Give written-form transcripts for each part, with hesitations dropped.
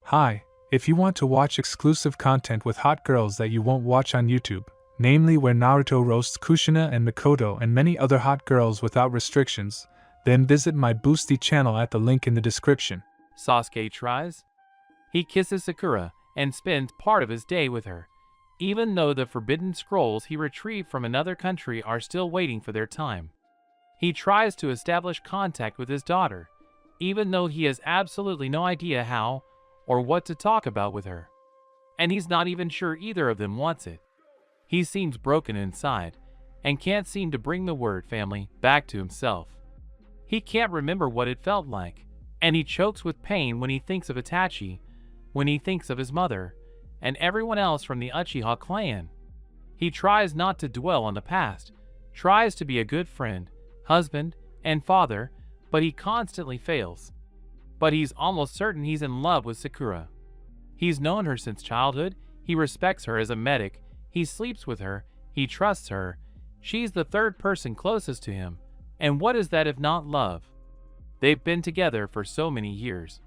Hi, if you want to watch exclusive content with hot girls that you won't watch on YouTube, namely where Naruto roasts Kushina and Mikoto and many other hot girls without restrictions, then visit my Boosty channel at the link in the description. Sasuke tries. He kisses Sakura and spends part of his day with her, even though the forbidden scrolls he retrieved from another country are still waiting for their time. He tries to establish contact with his daughter, even though he has absolutely no idea how or what to talk about with her. And he's not even sure either of them wants it. He seems broken inside and can't seem to bring the word family back to himself. He can't remember what it felt like, and he chokes with pain when he thinks of Itachi, when he thinks of his mother, and everyone else from the Uchiha clan. He tries not to dwell on the past, tries to be a good friend, husband, and father, but he constantly fails. But he's almost certain he's in love with Sakura. He's known her since childhood, he respects her as a medic, he sleeps with her, he trusts her, she's the third person closest to him, and what is that if not love? They've been together for so many years.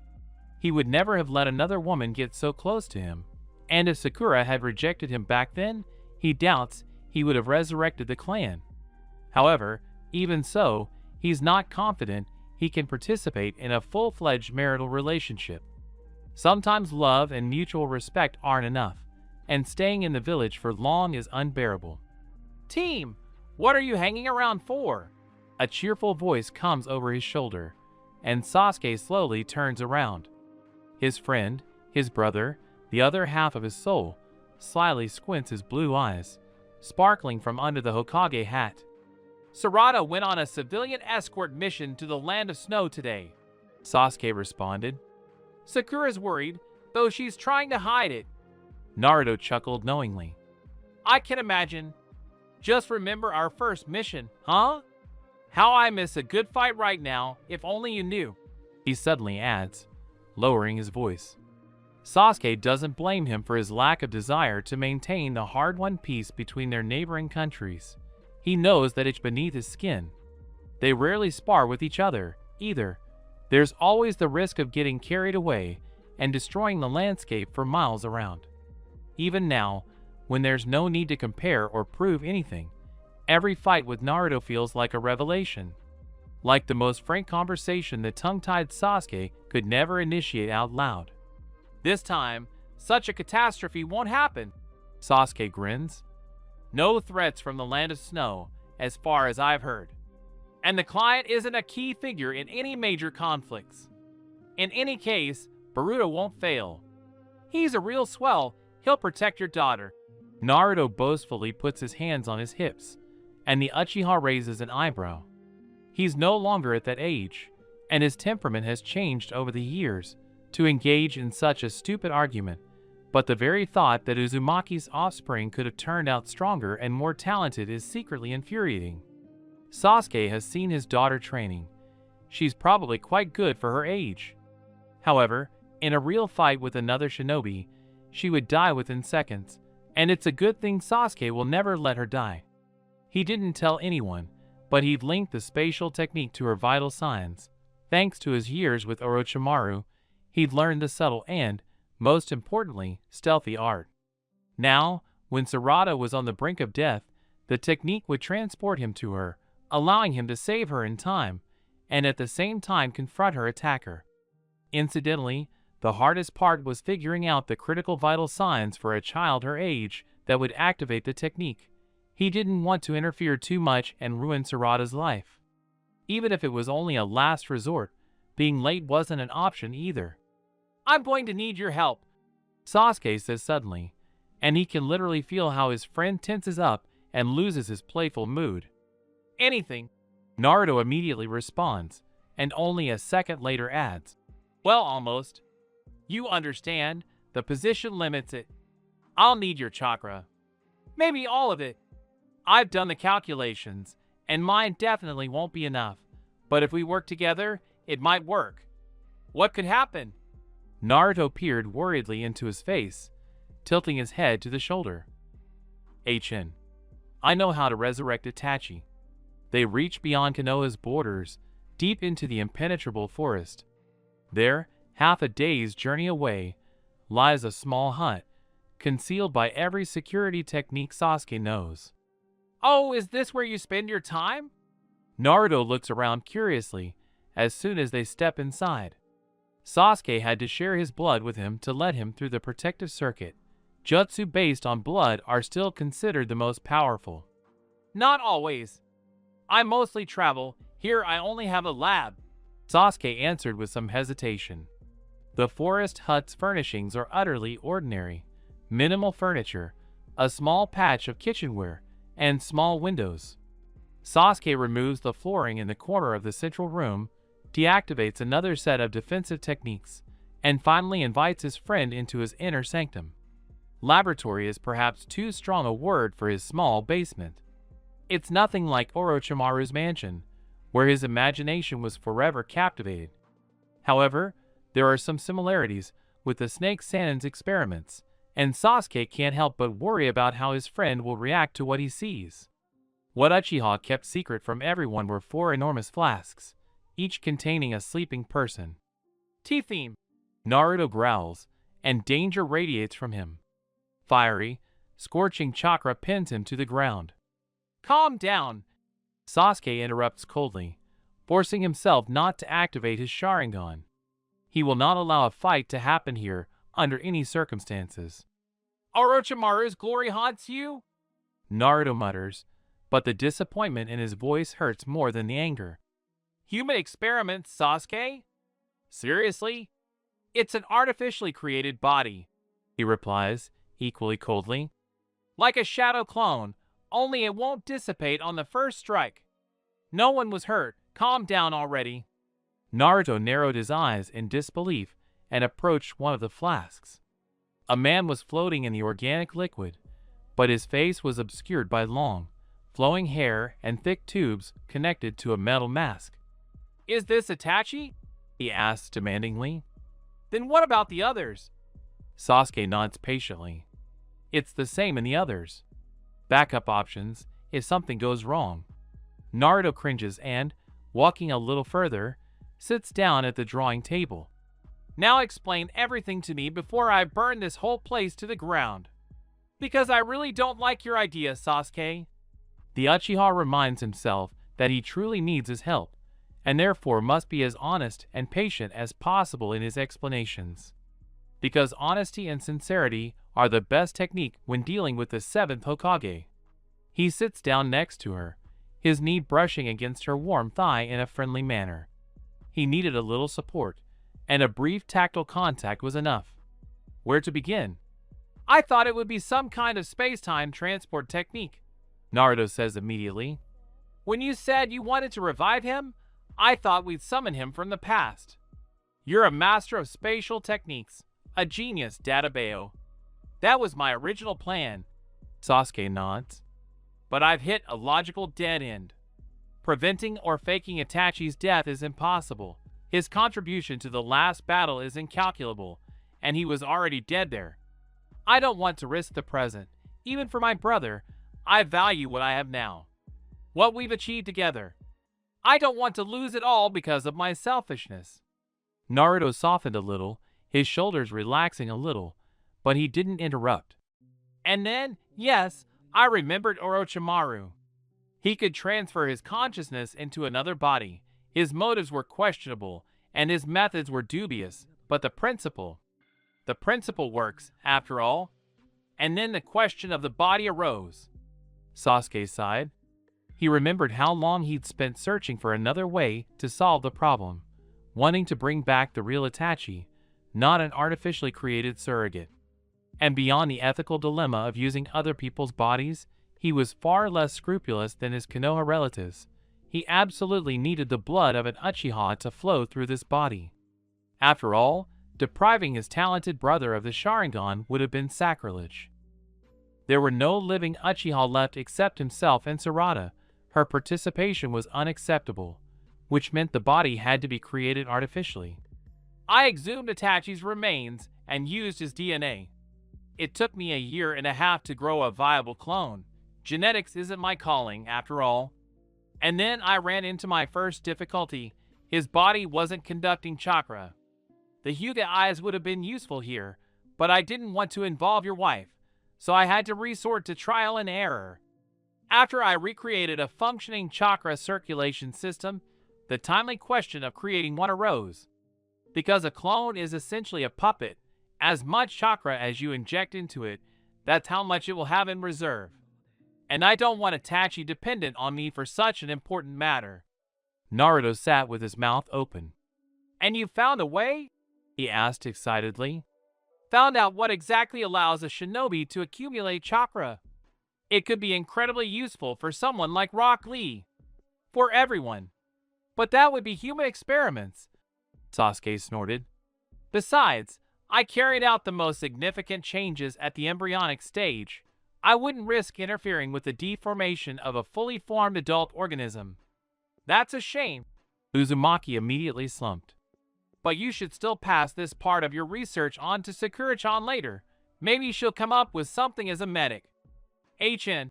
He would never have let another woman get so close to him, and if Sakura had rejected him back then, he doubts he would have resurrected the clan. However, even so, he's not confident he can participate in a full-fledged marital relationship. Sometimes love and mutual respect aren't enough, and staying in the village for long is unbearable. "Team, what are you hanging around for?" A cheerful voice comes over his shoulder, and Sasuke slowly turns around. His friend, his brother, the other half of his soul, slyly squints his blue eyes, sparkling from under the Hokage hat. "Sarada went on a civilian escort mission to the Land of Snow today," Sasuke responded. "Sakura's worried, though she's trying to hide it." Naruto chuckled knowingly. "I can imagine. Just remember our first mission, huh? How I miss a good fight right now, if only you knew," he suddenly adds, lowering his voice. Sasuke doesn't blame him for his lack of desire to maintain the hard-won peace between their neighboring countries. He knows that it's beneath his skin. They rarely spar with each other, either. There's always the risk of getting carried away and destroying the landscape for miles around. Even now, when there's no need to compare or prove anything, every fight with Naruto feels like a revelation. Like the most frank conversation the tongue-tied Sasuke could never initiate out loud. "This time, such a catastrophe won't happen," Sasuke grins. "No threats from the Land of Snow, as far as I've heard. And the client isn't a key figure in any major conflicts. In any case, Boruto won't fail. He's a real swell, he'll protect your daughter." Naruto boastfully puts his hands on his hips, and the Uchiha raises an eyebrow. He's no longer at that age, and his temperament has changed over the years to engage in such a stupid argument, but the very thought that Uzumaki's offspring could have turned out stronger and more talented is secretly infuriating. Sasuke has seen his daughter training. She's probably quite good for her age. However, in a real fight with another shinobi, she would die within seconds, and it's a good thing Sasuke will never let her die. He didn't tell anyone, but he'd linked the spatial technique to her vital signs. Thanks to his years with Orochimaru, he'd learned the subtle and, most importantly, stealthy art. Now, when Sarada was on the brink of death, the technique would transport him to her, allowing him to save her in time, and at the same time confront her attacker. Incidentally, the hardest part was figuring out the critical vital signs for a child her age that would activate the technique. He didn't want to interfere too much and ruin Sarada's life. Even if it was only a last resort, being late wasn't an option either. "I'm going to need your help," Sasuke says suddenly, and he can literally feel how his friend tenses up and loses his playful mood. "Anything," Naruto immediately responds, and only a second later adds, "Well, almost. You understand, the position limits it. I'll need your chakra. Maybe all of it. I've done the calculations, and mine definitely won't be enough. But if we work together, it might work. What could happen?" Naruto peered worriedly into his face, tilting his head to the shoulder. "I know how to resurrect Itachi." They reach beyond Konoha's borders, deep into the impenetrable forest. There, half a day's journey away, lies a small hut, concealed by every security technique Sasuke knows. Oh, is this where you spend your time? Naruto looks around curiously as soon as they step inside. Sasuke had to share his blood with him to let him through the protective circuit. Jutsu based on blood are still considered the most powerful. Not always. I mostly travel. Here I only have a lab, Sasuke answered with some hesitation. The forest hut's furnishings are utterly ordinary. Minimal furniture, a small patch of kitchenware, and small windows. Sasuke removes the flooring in the corner of the central room, deactivates another set of defensive techniques, and finally invites his friend into his inner sanctum. Laboratory is perhaps too strong a word for his small basement. It's nothing like Orochimaru's mansion, where his imagination was forever captivated. However, there are some similarities with the Snake Sannin's experiments, and Sasuke can't help but worry about how his friend will react to what he sees. What Uchiha kept secret from everyone were 4 enormous flasks, each containing a sleeping person. T-theme, Naruto growls, and danger radiates from him. Fiery, scorching chakra pins him to the ground. Calm down, Sasuke interrupts coldly, forcing himself not to activate his Sharingan. He will not allow a fight to happen here under any circumstances. Orochimaru's glory haunts you? Naruto mutters, but the disappointment in his voice hurts more than the anger. Human experiments, Sasuke? Seriously? It's an artificially created body, he replies, equally coldly. Like a shadow clone, only it won't dissipate on the first strike. No one was hurt. Calm down already. Naruto narrowed his eyes in disbelief and approached one of the flasks. A man was floating in the organic liquid, but his face was obscured by long, flowing hair and thick tubes connected to a metal mask. Is this Itachi? He asks demandingly. Then what about the others? Sasuke nods patiently. It's the same in the others. Backup options if something goes wrong. Naruto cringes and, walking a little further, sits down at the drawing table. Now explain everything to me before I burn this whole place to the ground. Because I really don't like your idea, Sasuke. The Uchiha reminds himself that he truly needs his help, and therefore must be as honest and patient as possible in his explanations. Because honesty and sincerity are the best technique when dealing with the 7th Hokage. He sits down next to her, his knee brushing against her warm thigh in a friendly manner. He needed a little support, and a brief tactile contact was enough. Where to begin? I thought it would be some kind of space-time transport technique, Naruto says immediately. When you said you wanted to revive him, I thought we'd summon him from the past. You're a master of spatial techniques, a genius, Databeo. That was my original plan, Sasuke nods. But I've hit a logical dead end. Preventing or faking Itachi's death is impossible. His contribution to the last battle is incalculable, and he was already dead there. I don't want to risk the present. Even for my brother, I value what I have now. What we've achieved together. I don't want to lose it all because of my selfishness. Naruto softened a little, his shoulders relaxing a little, but he didn't interrupt. And then, yes, I remembered Orochimaru. He could transfer his consciousness into another body. His motives were questionable, and his methods were dubious, but the principle works, after all. And then the question of the body arose. Sasuke sighed. He remembered how long he'd spent searching for another way to solve the problem, wanting to bring back the real Itachi, not an artificially created surrogate. And beyond the ethical dilemma of using other people's bodies, he was far less scrupulous than his Konoha relatives. He absolutely needed the blood of an Uchiha to flow through this body. After all, depriving his talented brother of the Sharingan would have been sacrilege. There were no living Uchiha left except himself and Sarada. Her participation was unacceptable, which meant the body had to be created artificially. I exhumed Itachi's remains and used his DNA. It took me 1.5 years to grow a viable clone. Genetics isn't my calling, after all. And then I ran into my first difficulty. His body wasn't conducting chakra. The Hyuga eyes would have been useful here, but I didn't want to involve your wife, so I had to resort to trial and error. After I recreated a functioning chakra circulation system, the timely question of creating one arose. Because a clone is essentially a puppet, as much chakra as you inject into it, that's how much it will have in reserve. And I don't want Itachi dependent on me for such an important matter. Naruto sat with his mouth open. And you found a way? He asked excitedly. Found out what exactly allows a shinobi to accumulate chakra. It could be incredibly useful for someone like Rock Lee. For everyone. But that would be human experiments, Sasuke snorted. Besides, I carried out the most significant changes at the embryonic stage. I wouldn't risk interfering with the deformation of a fully formed adult organism. That's a shame. Uzumaki immediately slumped. But you should still pass this part of your research on to Sakura-chan later. Maybe she'll come up with something as a medic. HN.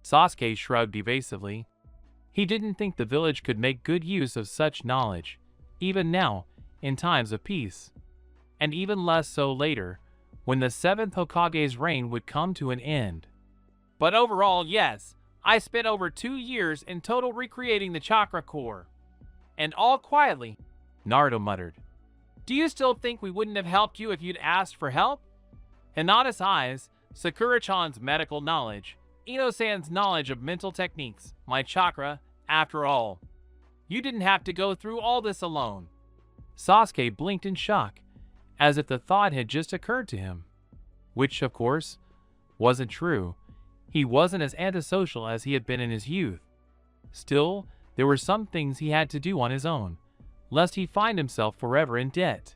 Sasuke shrugged evasively. He didn't think the village could make good use of such knowledge, even now, in times of peace. And even less so later, when the 7th Hokage's reign would come to an end. But overall, yes, I spent over 2 years in total recreating the chakra core. And all quietly, Naruto muttered. Do you still think we wouldn't have helped you if you'd asked for help? Hinata's eyes, Sakura-chan's medical knowledge, Ino-san's knowledge of mental techniques, my chakra, after all. You didn't have to go through all this alone. Sasuke blinked in shock, as if the thought had just occurred to him. Which, of course, wasn't true. He wasn't as antisocial as he had been in his youth. Still, there were some things he had to do on his own, lest he find himself forever in debt.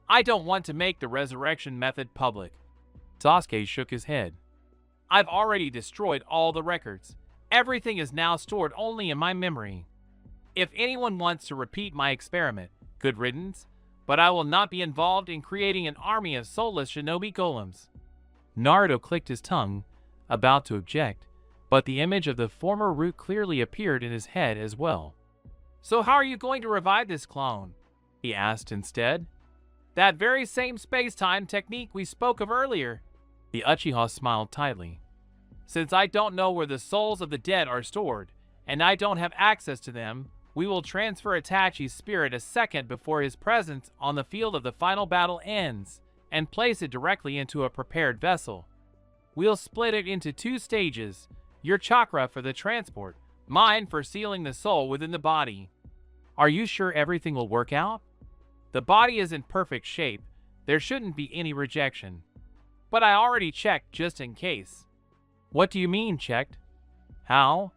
I don't want to make the resurrection method public. Sasuke shook his head. I've already destroyed all the records. Everything is now stored only in my memory. If anyone wants to repeat my experiment, good riddance, but I will not be involved in creating an army of soulless shinobi golems. Naruto clicked his tongue, about to object, but the image of the former root clearly appeared in his head as well. So how are you going to revive this clone? He asked instead. That very same space-time technique we spoke of earlier. The Uchiha smiled tightly. Since I don't know where the souls of the dead are stored, and I don't have access to them, we will transfer Itachi's spirit a second before his presence on the field of the final battle ends, and place it directly into a prepared vessel. We'll split it into 2 stages, your chakra for the transport, mine for sealing the soul within the body. Are you sure everything will work out? The body is in perfect shape, there shouldn't be any rejection. But I already checked just in case. What do you mean checked? How?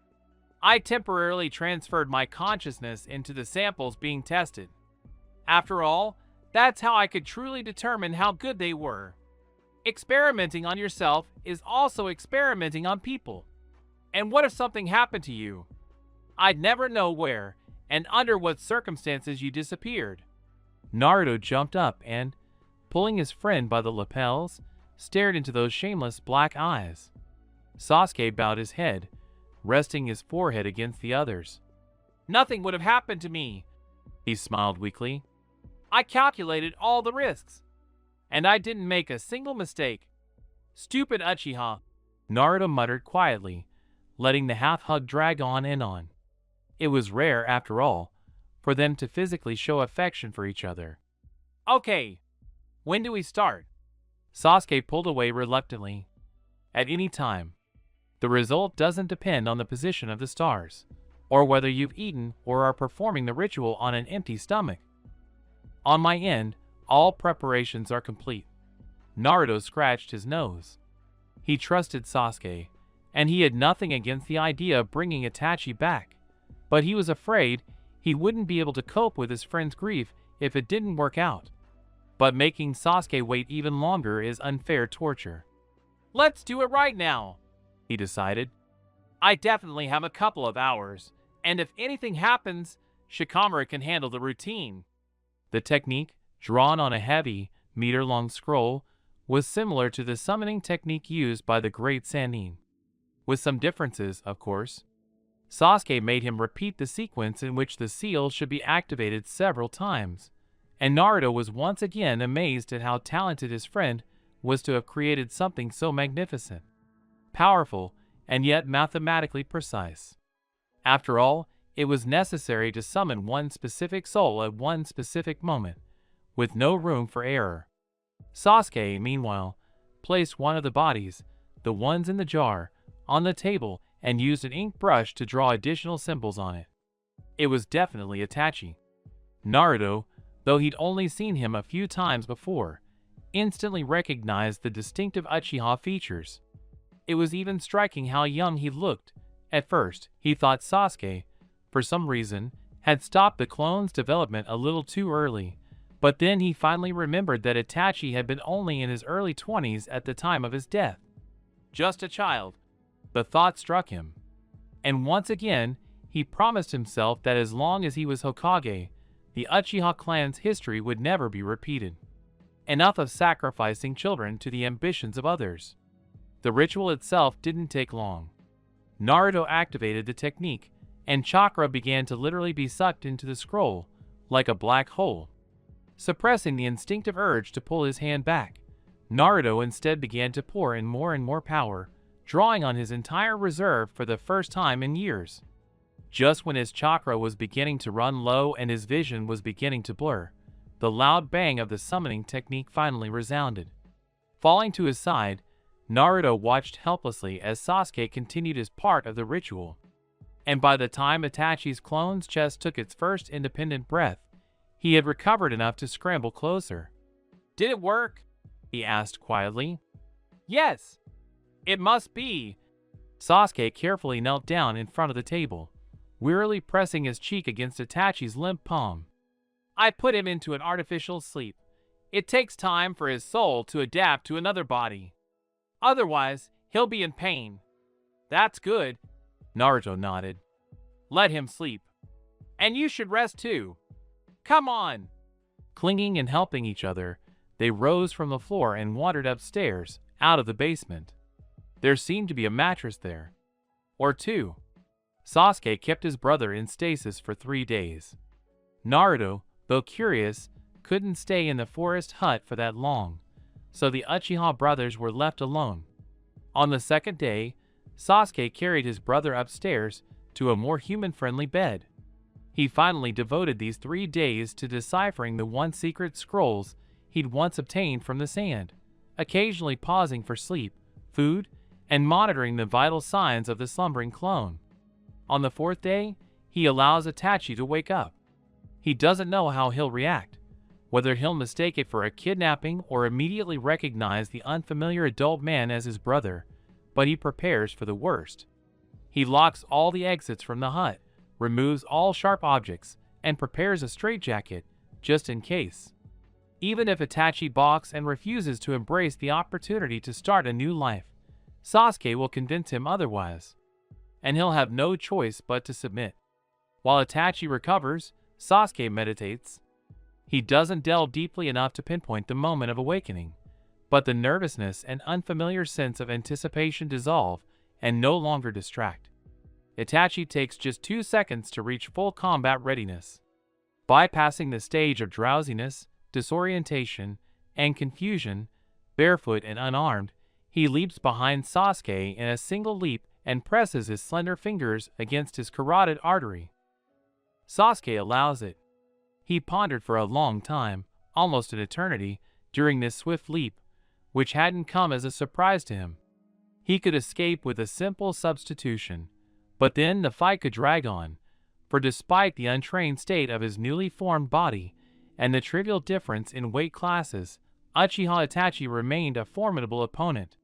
I temporarily transferred my consciousness into the samples being tested. After all, that's how I could truly determine how good they were. Experimenting on yourself is also experimenting on people. And what if something happened to you? I'd never know where and under what circumstances you disappeared. Naruto jumped up and, pulling his friend by the lapels, stared into those shameless black eyes. Sasuke bowed his head, resting his forehead against the other's. Nothing would have happened to me, he smiled weakly. I calculated all the risks, and I didn't make a single mistake. Stupid Uchiha, Naruto muttered quietly, letting the half-hug drag on and on. It was rare, after all, for them to physically show affection for each other. Okay, when do we start? Sasuke pulled away reluctantly. At any time. The result doesn't depend on the position of the stars, or whether you've eaten or are performing the ritual on an empty stomach. On my end, all preparations are complete. Naruto scratched his nose. He trusted Sasuke, and he had nothing against the idea of bringing Itachi back, but he was afraid he wouldn't be able to cope with his friend's grief if it didn't work out. But making Sasuke wait even longer is unfair torture. Let's do it right now, he decided. I definitely have a couple of hours, and if anything happens, Shikamaru can handle the routine. The technique, drawn on a heavy, meter-long scroll, was similar to the summoning technique used by the great Sannin. With some differences, of course. Sasuke made him repeat the sequence in which the seal should be activated several times, and Naruto was once again amazed at how talented his friend was to have created something so magnificent, powerful, and yet mathematically precise. After all, it was necessary to summon one specific soul at one specific moment, with no room for error. Sasuke, meanwhile, placed one of the bodies, the ones in the jar, on the table and used an ink brush to draw additional symbols on it. It was definitely Itachi. Naruto, though he'd only seen him a few times before, instantly recognized the distinctive Uchiha features. It was even striking how young he looked. At first, he thought Sasuke, for some reason, had stopped the clone's development a little too early, but then he finally remembered that Itachi had been only in his early 20s at the time of his death. Just a child. The thought struck him. And once again, he promised himself that as long as he was Hokage, the Uchiha clan's history would never be repeated. Enough of sacrificing children to the ambitions of others. The ritual itself didn't take long. Naruto activated the technique, and chakra began to literally be sucked into the scroll, like a black hole. Suppressing the instinctive urge to pull his hand back, Naruto instead began to pour in more and more power, drawing on his entire reserve for the first time in years. Just when his chakra was beginning to run low and his vision was beginning to blur, the loud bang of the summoning technique finally resounded. Falling to his side, Naruto watched helplessly as Sasuke continued his part of the ritual. And by the time Itachi's clone's chest took its first independent breath, he had recovered enough to scramble closer. "Did it work?" he asked quietly. "Yes, it must be." Sasuke carefully knelt down in front of the table, wearily pressing his cheek against Itachi's limp palm. "I put him into an artificial sleep. It takes time for his soul to adapt to another body. Otherwise, he'll be in pain." "That's good," Naruto nodded. "Let him sleep. And you should rest too. Come on." Clinging and helping each other, they rose from the floor and wandered upstairs, out of the basement. There seemed to be a mattress there. Or two. Sasuke kept his brother in stasis for 3 days. Naruto, though curious, couldn't stay in the forest hut for that long, so the Uchiha brothers were left alone. On the second day, Sasuke carried his brother upstairs to a more human-friendly bed. He finally devoted these 3 days to deciphering the one secret scrolls he'd once obtained from the sand, occasionally pausing for sleep, food, and monitoring the vital signs of the slumbering clone. On the 4th day, he allows Itachi to wake up. He doesn't know how he'll react, whether he'll mistake it for a kidnapping or immediately recognize the unfamiliar adult man as his brother, but he prepares for the worst. He locks all the exits from the hut, removes all sharp objects, and prepares a straitjacket, just in case. Even if Itachi balks and refuses to embrace the opportunity to start a new life, Sasuke will convince him otherwise, and he'll have no choice but to submit. While Itachi recovers, Sasuke meditates. He doesn't delve deeply enough to pinpoint the moment of awakening, but the nervousness and unfamiliar sense of anticipation dissolve and no longer distract. Itachi takes just 2 seconds to reach full combat readiness. Bypassing the stage of drowsiness, disorientation, and confusion, barefoot and unarmed, he leaps behind Sasuke in a single leap and presses his slender fingers against his carotid artery. Sasuke allows it. He pondered for a long time, almost an eternity, during this swift leap, which hadn't come as a surprise to him. He could escape with a simple substitution, but then the fight could drag on, for despite the untrained state of his newly formed body and the trivial difference in weight classes, Uchiha Itachi remained a formidable opponent.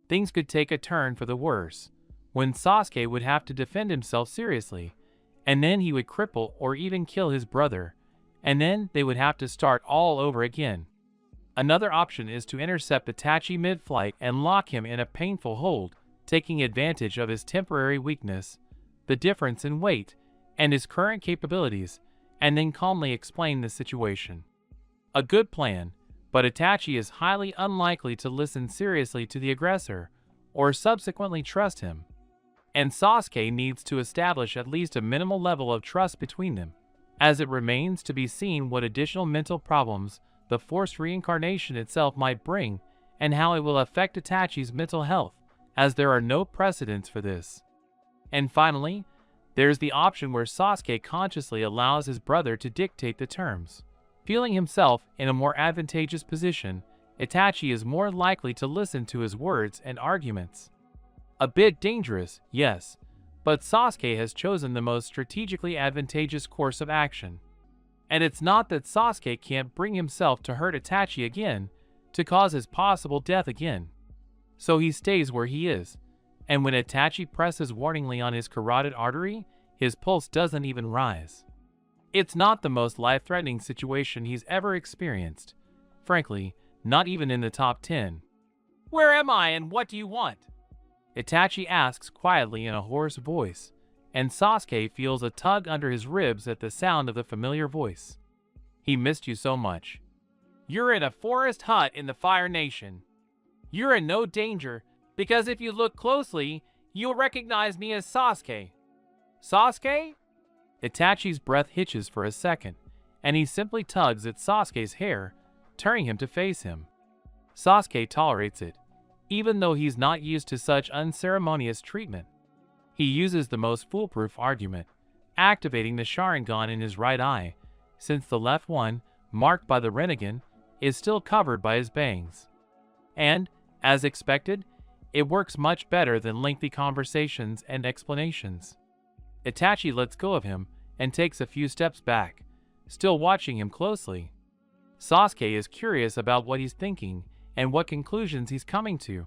Things could take a turn for the worse, when Sasuke would have to defend himself seriously, and then he would cripple or even kill his brother, and then they would have to start all over again. Another option is to intercept Itachi mid-flight and lock him in a painful hold, taking advantage of his temporary weakness, the difference in weight, and his current capabilities, and then calmly explain the situation. A good plan, but Itachi is highly unlikely to listen seriously to the aggressor, or subsequently trust him. And Sasuke needs to establish at least a minimal level of trust between them, as it remains to be seen what additional mental problems the forced reincarnation itself might bring, and how it will affect Itachi's mental health, as there are no precedents for this. And finally, there's the option where Sasuke consciously allows his brother to dictate the terms. Feeling himself in a more advantageous position, Itachi is more likely to listen to his words and arguments. A bit dangerous, yes, but Sasuke has chosen the most strategically advantageous course of action. And it's not that Sasuke can't bring himself to hurt Itachi again, to cause his possible death again. So he stays where he is, and when Itachi presses warningly on his carotid artery, his pulse doesn't even rise. It's not the most life-threatening situation he's ever experienced. Frankly, not even in the top 10. "Where am I and what do you want?" Itachi asks quietly in a hoarse voice, and Sasuke feels a tug under his ribs at the sound of the familiar voice. "He missed you so much." "You're in a forest hut in the Fire Nation. You're in no danger, because if you look closely, you'll recognize me as Sasuke." "Sasuke?" Itachi's breath hitches for a second, and he simply tugs at Sasuke's hair, turning him to face him. Sasuke tolerates it, even though he's not used to such unceremonious treatment. He uses the most foolproof argument, activating the Sharingan in his right eye, since the left one, marked by the Rinnegan, is still covered by his bangs. And, as expected, it works much better than lengthy conversations and explanations. Itachi lets go of him and takes a few steps back, still watching him closely. Sasuke is curious about what he's thinking and what conclusions he's coming to,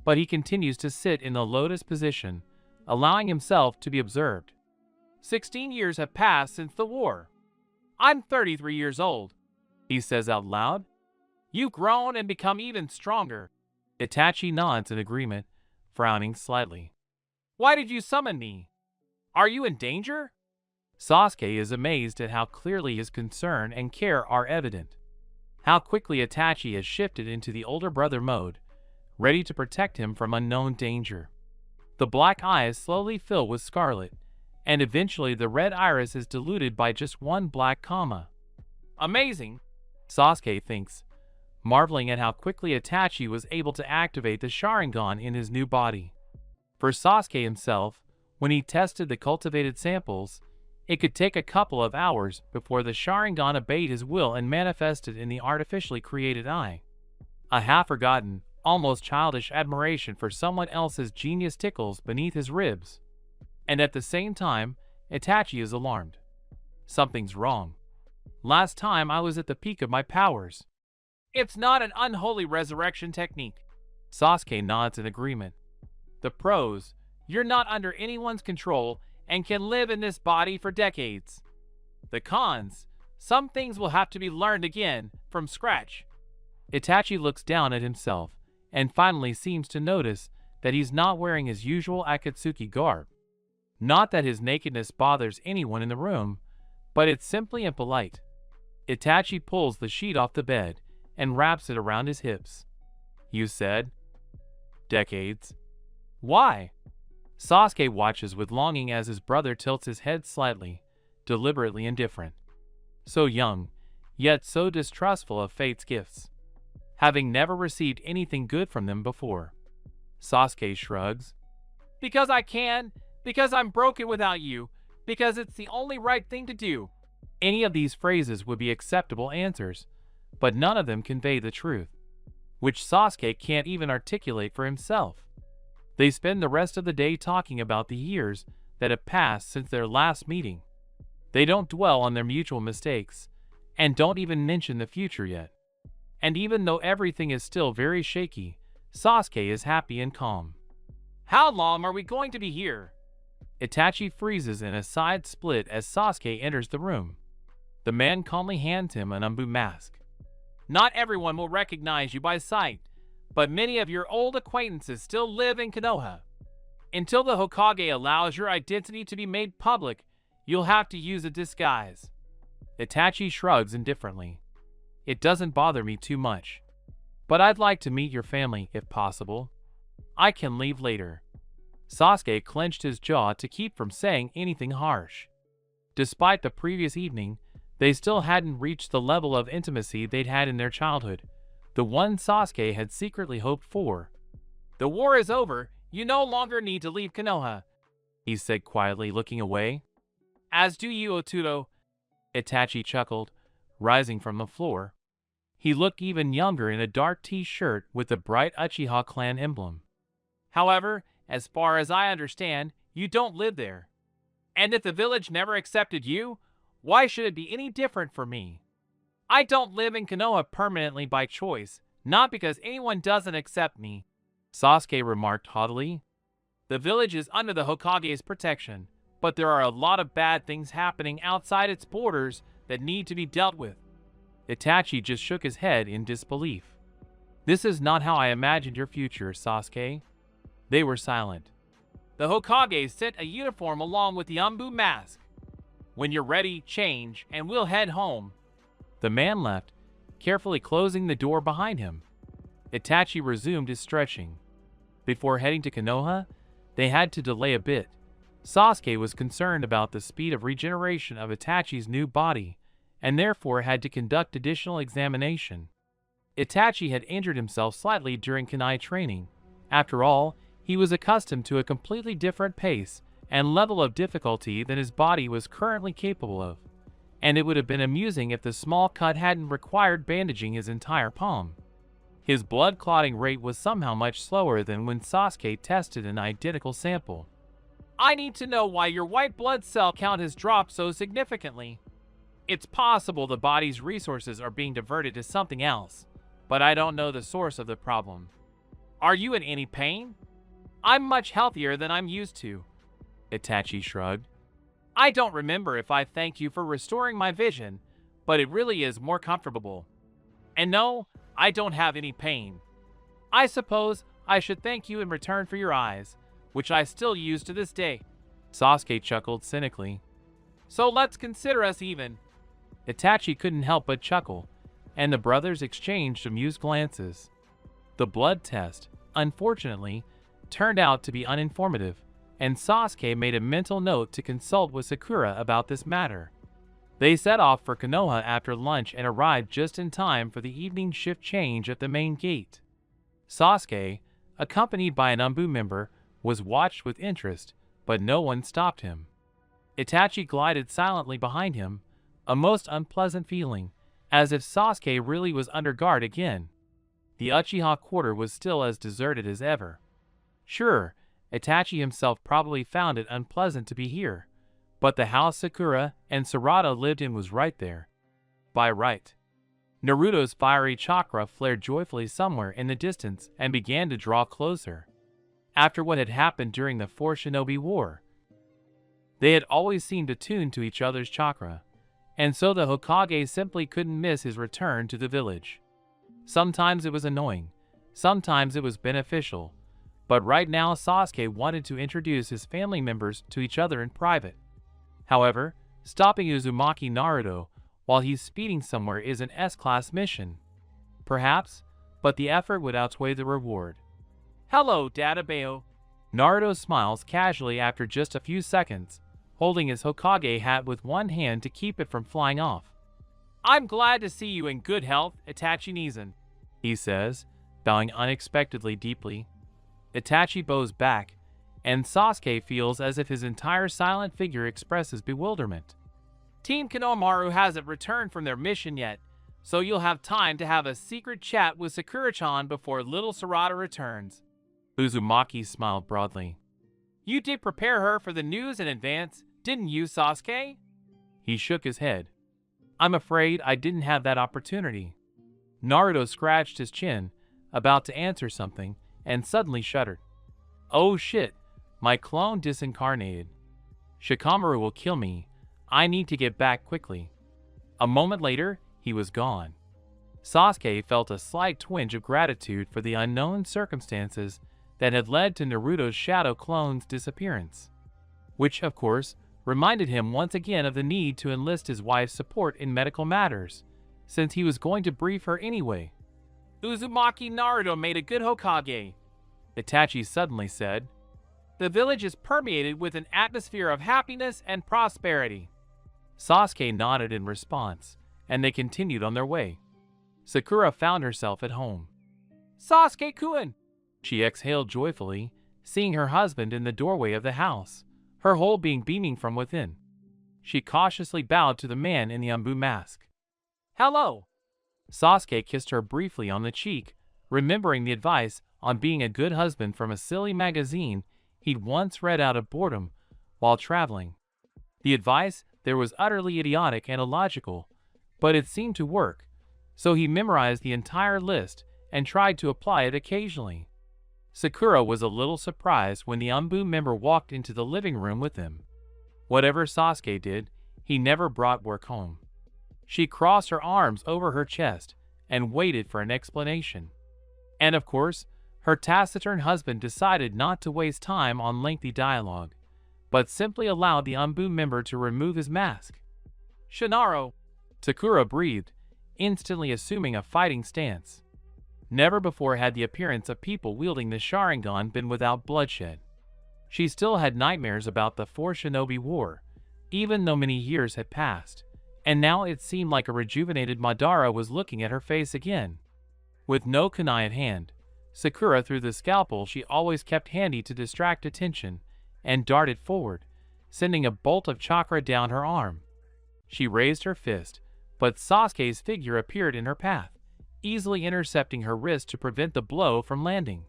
but he continues to sit in the lotus position, allowing himself to be observed. 16 years have passed since the war. I'm 33 years old, he says out loud. You've grown and become even stronger. Itachi nods in agreement, frowning slightly. Why did you summon me? Are you in danger? Sasuke is amazed at how clearly his concern and care are evident. How quickly Itachi has shifted into the older brother mode, ready to protect him from unknown danger. The black eyes slowly fill with scarlet, and eventually the red iris is diluted by just one black comma. Amazing, Sasuke thinks, marveling at how quickly Itachi was able to activate the Sharingan in his new body. For Sasuke himself, when he tested the cultivated samples, it could take a couple of hours before the Sharingan obeyed his will and manifested in the artificially created eye. A half-forgotten, almost childish admiration for someone else's genius tickles beneath his ribs. And at the same time, Itachi is alarmed. Something's wrong. Last time I was at the peak of my powers. It's not an unholy resurrection technique. Sasuke nods in agreement. The pros, you're not under anyone's control and can live in this body for decades. The cons, some things will have to be learned again, from scratch. Itachi looks down at himself, and finally seems to notice that he's not wearing his usual Akatsuki garb. Not that his nakedness bothers anyone in the room, but it's simply impolite. Itachi pulls the sheet off the bed and wraps it around his hips. You said? Decades. Why? Sasuke watches with longing as his brother tilts his head slightly, deliberately indifferent. So young, yet so distrustful of fate's gifts, having never received anything good from them before. Sasuke shrugs. Because I can, because I'm broken without you, because it's the only right thing to do. Any of these phrases would be acceptable answers, but none of them convey the truth, which Sasuke can't even articulate for himself. They spend the rest of the day talking about the years that have passed since their last meeting. They don't dwell on their mutual mistakes, and don't even mention the future yet. And even though everything is still very shaky, Sasuke is happy and calm. How long are we going to be here? Itachi freezes in a side split as Sasuke enters the room. The man calmly hands him an umbu mask. Not everyone will recognize you by sight, but many of your old acquaintances still live in Konoha. Until the Hokage allows your identity to be made public, you'll have to use a disguise. Itachi shrugs indifferently. It doesn't bother me too much, but I'd like to meet your family if possible. I can leave later. Sasuke clenched his jaw to keep from saying anything harsh. Despite the previous evening, they still hadn't reached the level of intimacy they'd had in their childhood, the one Sasuke had secretly hoped for. "The war is over. You no longer need to leave Konoha," he said quietly, looking away. "As do you, Otuto," Itachi chuckled, rising from the floor. He looked even younger in a dark t-shirt with the bright Uchiha clan emblem. "However, as far as I understand, you don't live there. And if the village never accepted you, why should it be any different for me? I don't live in Konoha permanently by choice, not because anyone doesn't accept me," Sasuke remarked haughtily. "The village is under the Hokage's protection, but there are a lot of bad things happening outside its borders that need to be dealt with." Itachi just shook his head in disbelief. "This is not how I imagined your future, Sasuke." They were silent. "The Hokage sent a uniform along with the Anbu mask. When you're ready, change, and we'll head home." The man left, carefully closing the door behind him. Itachi resumed his stretching. Before heading to Konoha, they had to delay a bit. Sasuke was concerned about the speed of regeneration of Itachi's new body, and therefore had to conduct additional examination. Itachi had injured himself slightly during kunai training. After all, he was accustomed to a completely different pace and level of difficulty than his body was currently capable of, and it would have been amusing if the small cut hadn't required bandaging his entire palm. His blood clotting rate was somehow much slower than when Sasuke tested an identical sample. "I need to know why your white blood cell count has dropped so significantly. It's possible the body's resources are being diverted to something else, but I don't know the source of the problem. Are you in any pain?" "I'm much healthier than I'm used to," Itachi shrugged. "I don't remember if I thanked you for restoring my vision, but it really is more comfortable. And no, I don't have any pain. I suppose I should thank you in return for your eyes, which I still use to this day." Sasuke chuckled cynically. "So let's consider us even." Itachi couldn't help but chuckle, and the brothers exchanged amused glances. The blood test, unfortunately, turned out to be uninformative, and Sasuke made a mental note to consult with Sakura about this matter. They set off for Konoha after lunch and arrived just in time for the evening shift change at the main gate. Sasuke, accompanied by an Anbu member, was watched with interest, but no one stopped him. Itachi glided silently behind him, a most unpleasant feeling, as if Sasuke really was under guard again. The Uchiha quarter was still as deserted as ever. Sure, Itachi himself probably found it unpleasant to be here, but the house Sakura and Sarada lived in was right there. By right. Naruto's fiery chakra flared joyfully somewhere in the distance and began to draw closer. After what had happened during the Four Shinobi War, they had always seemed attuned to each other's chakra, and so the Hokage simply couldn't miss his return to the village. Sometimes it was annoying, sometimes it was beneficial, but right now Sasuke wanted to introduce his family members to each other in private. However, stopping Uzumaki Naruto while he's speeding somewhere is an S-class mission. Perhaps, but the effort would outweigh the reward. "Hello, Dadabeo." Naruto smiles casually after just a few seconds, holding his Hokage hat with one hand to keep it from flying off. "I'm glad to see you in good health, Itachi Nizan," he says, bowing unexpectedly deeply. Itachi bows back, and Sasuke feels as if his entire silent figure expresses bewilderment. "Team Konohamaru hasn't returned from their mission yet, so you'll have time to have a secret chat with Sakura-chan before little Sarada returns." Uzumaki smiled broadly. "You did prepare her for the news in advance, didn't you, Sasuke?" He shook his head. "I'm afraid I didn't have that opportunity." Naruto scratched his chin, about to answer something, and suddenly shuddered. "Oh shit, my clone disincarnated. Shikamaru will kill me. I need to get back quickly." A moment later, he was gone. Sasuke felt a slight twinge of gratitude for the unknown circumstances that had led to Naruto's shadow clone's disappearance, which, of course, reminded him once again of the need to enlist his wife's support in medical matters, since he was going to brief her anyway. "Uzumaki Naruto made a good Hokage," Itachi suddenly said. "The village is permeated with an atmosphere of happiness and prosperity." Sasuke nodded in response, and they continued on their way. Sakura found herself at home. Sasuke-kun! She exhaled joyfully, seeing her husband in the doorway of the house, her whole being beaming from within. She cautiously bowed to the man in the umbu mask. Hello! Sasuke kissed her briefly on the cheek, remembering the advice on being a good husband from a silly magazine he'd once read out of boredom while traveling. The advice there was utterly idiotic and illogical, but it seemed to work, so he memorized the entire list and tried to apply it occasionally. Sakura was a little surprised when the umbu member walked into the living room with him. Whatever Sasuke did, he never brought work home. She crossed her arms over her chest and waited for an explanation. And of course, her taciturn husband decided not to waste time on lengthy dialogue, but simply allowed the umbu member to remove his mask. Shinaro! Sakura breathed, instantly assuming a fighting stance. Never before had the appearance of people wielding the Sharingan been without bloodshed. She still had nightmares about the Four Shinobi War, even though many years had passed, and now it seemed like a rejuvenated Madara was looking at her face again. With no kunai at hand, Sakura threw the scalpel she always kept handy to distract attention and darted forward, sending a bolt of chakra down her arm. She raised her fist, but Sasuke's figure appeared in her path, easily intercepting her wrist to prevent the blow from landing.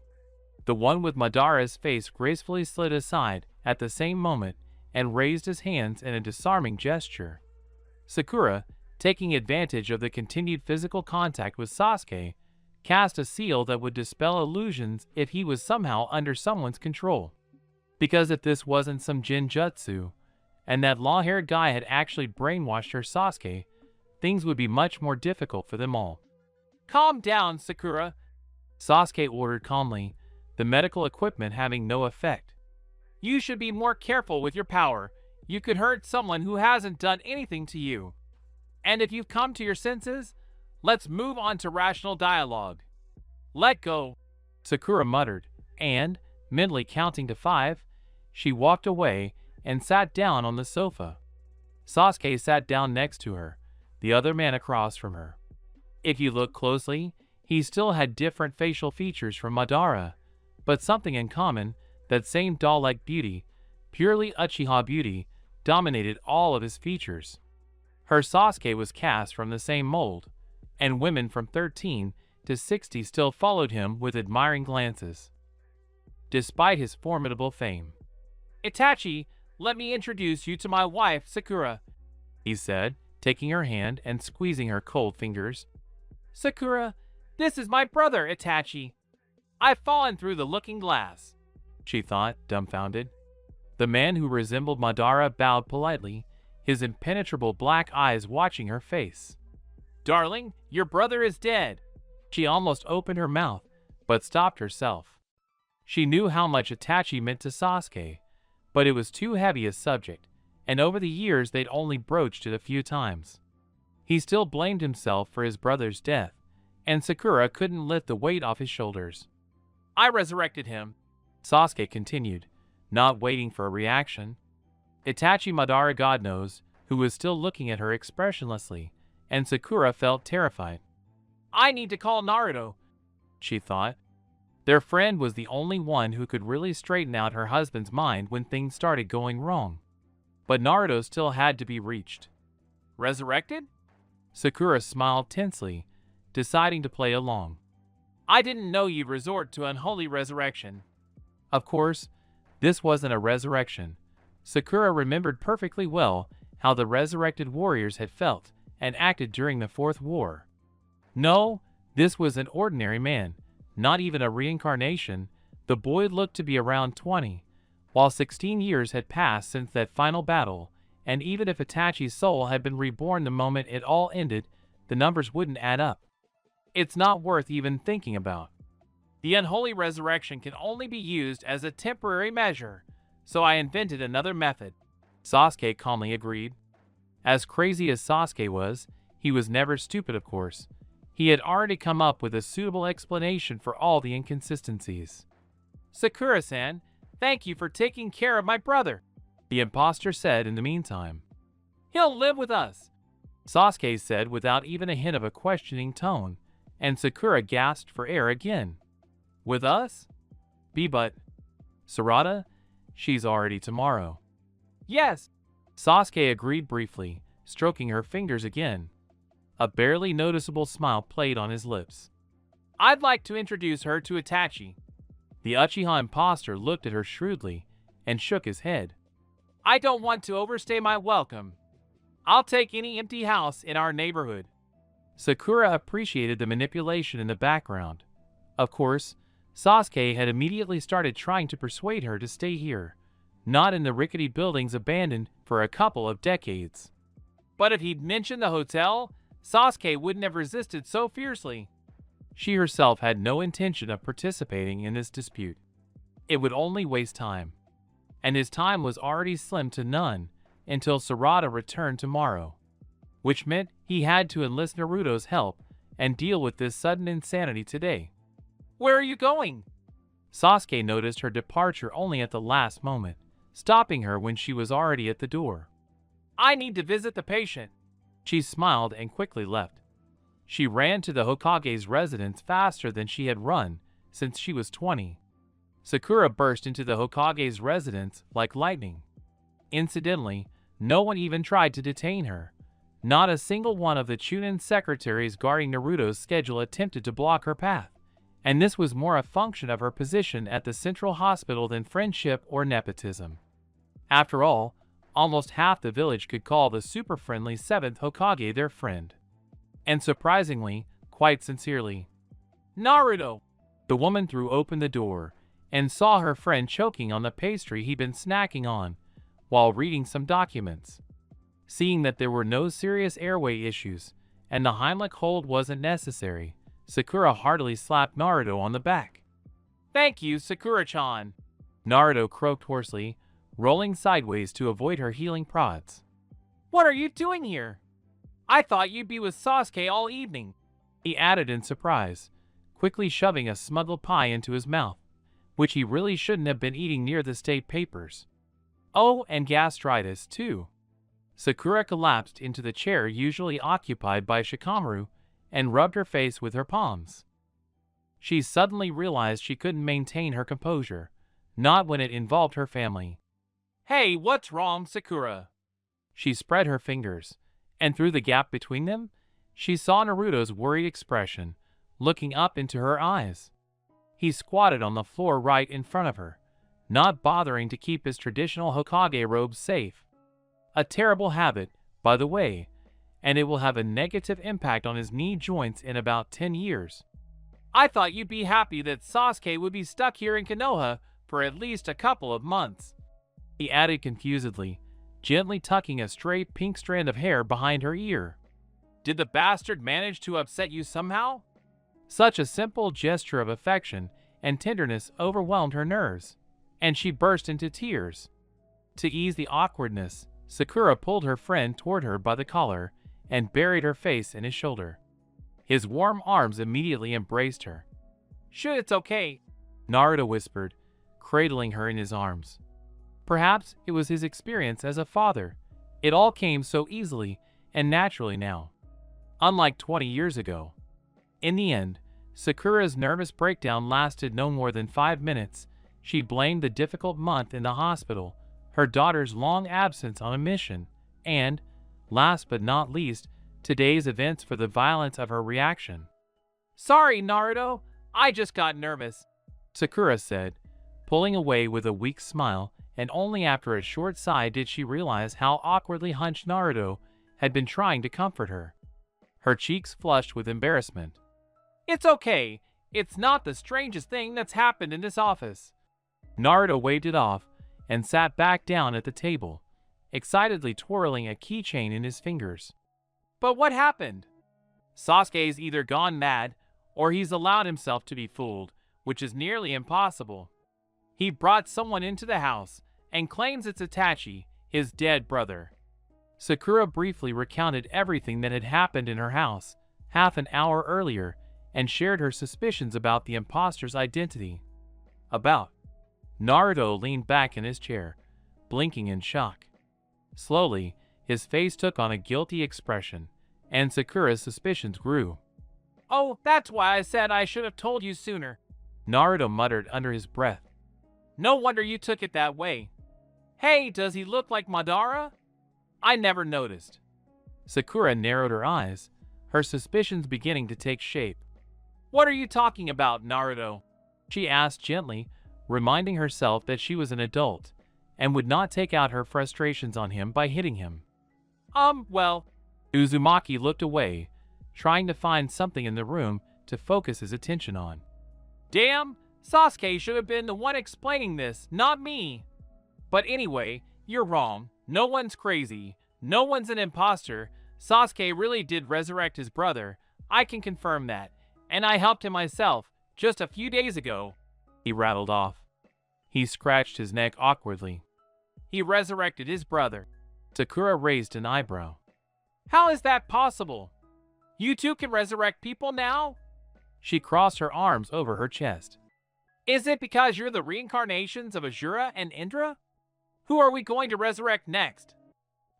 The one with Madara's face gracefully slid aside at the same moment and raised his hands in a disarming gesture. Sakura, taking advantage of the continued physical contact with Sasuke, cast a seal that would dispel illusions if he was somehow under someone's control. Because if this wasn't some Jinjutsu, and that long-haired guy had actually brainwashed her Sasuke, things would be much more difficult for them all. Calm down, Sakura, Sasuke ordered calmly, the medical equipment having no effect. You should be more careful with your power. You could hurt someone who hasn't done anything to you. And if you've come to your senses, let's move on to rational dialogue. Let go, Sakura muttered, and, mentally counting to 5, she walked away and sat down on the sofa. Sasuke sat down next to her, the other man across from her. If you look closely, he still had different facial features from Madara, but something in common, that same doll-like beauty, purely Uchiha beauty, dominated all of his features. Her Sasuke was cast from the same mold, and women from 13 to 60 still followed him with admiring glances, despite his formidable fame. Itachi, let me introduce you to my wife, Sakura, he said, taking her hand and squeezing her cold fingers. Sakura, this is my brother, Itachi. I've fallen through the looking glass, she thought, dumbfounded. The man who resembled Madara bowed politely, his impenetrable black eyes watching her face. Darling, your brother is dead. She almost opened her mouth, but stopped herself. She knew how much Itachi meant to Sasuke, but it was too heavy a subject, and over the years they'd only broached it a few times. He still blamed himself for his brother's death, and Sakura couldn't lift the weight off his shoulders. I resurrected him, Sasuke continued, not waiting for a reaction. Itachi Madara God knows, who was still looking at her expressionlessly, and Sakura felt terrified. I need to call Naruto, she thought. Their friend was the only one who could really straighten out her husband's mind when things started going wrong. But Naruto still had to be reached. Resurrected? Sakura smiled tensely, deciding to play along. I didn't know you'd resort to unholy resurrection. Of course, this wasn't a resurrection. Sakura remembered perfectly well how the resurrected warriors had felt and acted during the Fourth War. No, this was an ordinary man, not even a reincarnation. The boy looked to be around 20, while 16 years had passed since that final battle, and even if Itachi's soul had been reborn the moment it all ended, the numbers wouldn't add up. It's not worth even thinking about. The unholy resurrection can only be used as a temporary measure, so I invented another method, Sasuke calmly agreed. As crazy as Sasuke was, he was never stupid, of course. He had already come up with a suitable explanation for all the inconsistencies. Sakura-san, thank you for taking care of my brother, the imposter said in the meantime. He'll live with us, Sasuke said without even a hint of a questioning tone, and Sakura gasped for air again. With us? But Sarada? She's already tomorrow. Yes, Sasuke agreed briefly, stroking her fingers again. A barely noticeable smile played on his lips. I'd like to introduce her to Itachi. The Uchiha imposter looked at her shrewdly and shook his head. I don't want to overstay my welcome. I'll take any empty house in our neighborhood. Sakura appreciated the manipulation in the background. Of course, Sasuke had immediately started trying to persuade her to stay here, not in the rickety buildings abandoned for a couple of decades. But if he'd mentioned the hotel, Sasuke wouldn't have resisted so fiercely. She herself had no intention of participating in this dispute. It would only waste time. And his time was already slim to none until Sarada returned tomorrow, which meant he had to enlist Naruto's help and deal with this sudden insanity today. Where are you going? Sasuke noticed her departure only at the last moment, stopping her when she was already at the door. I need to visit the patient. She smiled and quickly left. She ran to the Hokage's residence faster than she had run since she was 20. Sakura burst into the Hokage's residence like lightning. Incidentally, no one even tried to detain her. Not a single one of the Chunin secretaries guarding Naruto's schedule attempted to block her path, and this was more a function of her position at the central hospital than friendship or nepotism. After all, almost half the village could call the super-friendly 7th Hokage their friend. And surprisingly, quite sincerely. Naruto! The woman threw open the door and saw her friend choking on the pastry he'd been snacking on while reading some documents. Seeing that there were no serious airway issues and the Heimlich hold wasn't necessary, Sakura heartily slapped Naruto on the back. Thank you, Sakura-chan. Naruto croaked hoarsely, rolling sideways to avoid her healing prods. What are you doing here? I thought you'd be with Sasuke all evening, he added in surprise, quickly shoving a smuggled pie into his mouth, which he really shouldn't have been eating near the state papers. Oh, and gastritis, too. Sakura collapsed into the chair usually occupied by Shikamaru and rubbed her face with her palms. She suddenly realized she couldn't maintain her composure, not when it involved her family. Hey, what's wrong, Sakura? She spread her fingers, and through the gap between them, she saw Naruto's worried expression, looking up into her eyes. He squatted on the floor right in front of her, not bothering to keep his traditional Hokage robes safe. A terrible habit, by the way, and it will have a negative impact on his knee joints in about 10 years. I thought you'd be happy that Sasuke would be stuck here in Konoha for at least a couple of months, he added confusedly, gently tucking a stray pink strand of hair behind her ear. Did the bastard manage to upset you somehow? Such a simple gesture of affection and tenderness overwhelmed her nerves, and she burst into tears. To ease the awkwardness, Sakura pulled her friend toward her by the collar and buried her face in his shoulder. His warm arms immediately embraced her. Sure, it's okay, Naruto whispered, cradling her in his arms. Perhaps it was his experience as a father. It all came so easily and naturally now, unlike 20 years ago. In the end, Sakura's nervous breakdown lasted no more than 5 minutes. She blamed the difficult month in the hospital, her daughter's long absence on a mission, and, last but not least, today's events for the violence of her reaction. Sorry, Naruto, I just got nervous, Sakura said, pulling away with a weak smile, and only after a short sigh did she realize how awkwardly hunched Naruto had been trying to comfort her. Her cheeks flushed with embarrassment. It's okay. It's not the strangest thing that's happened in this office. Naruto waved it off and sat back down at the table, excitedly twirling a keychain in his fingers. But what happened? Sasuke's either gone mad or he's allowed himself to be fooled, which is nearly impossible. He brought someone into the house and claims it's Itachi, his dead brother. Sakura briefly recounted everything that had happened in her house half an hour earlier and shared her suspicions about the imposter's identity. Naruto leaned back in his chair, blinking in shock. Slowly, his face took on a guilty expression, and Sakura's suspicions grew. Oh, that's why I said I should have told you sooner, Naruto muttered under his breath. No wonder you took it that way. Hey, does he look like Madara? I never noticed. Sakura narrowed her eyes, her suspicions beginning to take shape. What are you talking about, Naruto? She asked gently, reminding herself that she was an adult and would not take out her frustrations on him by hitting him. Well, Uzumaki looked away, trying to find something in the room to focus his attention on. Damn, Sasuke should have been the one explaining this, not me. But anyway, you're wrong. No one's crazy. No one's an imposter. Sasuke really did resurrect his brother. I can confirm that. And I helped him myself, just a few days ago, he rattled off. He scratched his neck awkwardly. He resurrected his brother. Sakura raised an eyebrow. How is that possible? You two can resurrect people now? She crossed her arms over her chest. Is it because you're the reincarnations of Azura and Indra? Who are we going to resurrect next?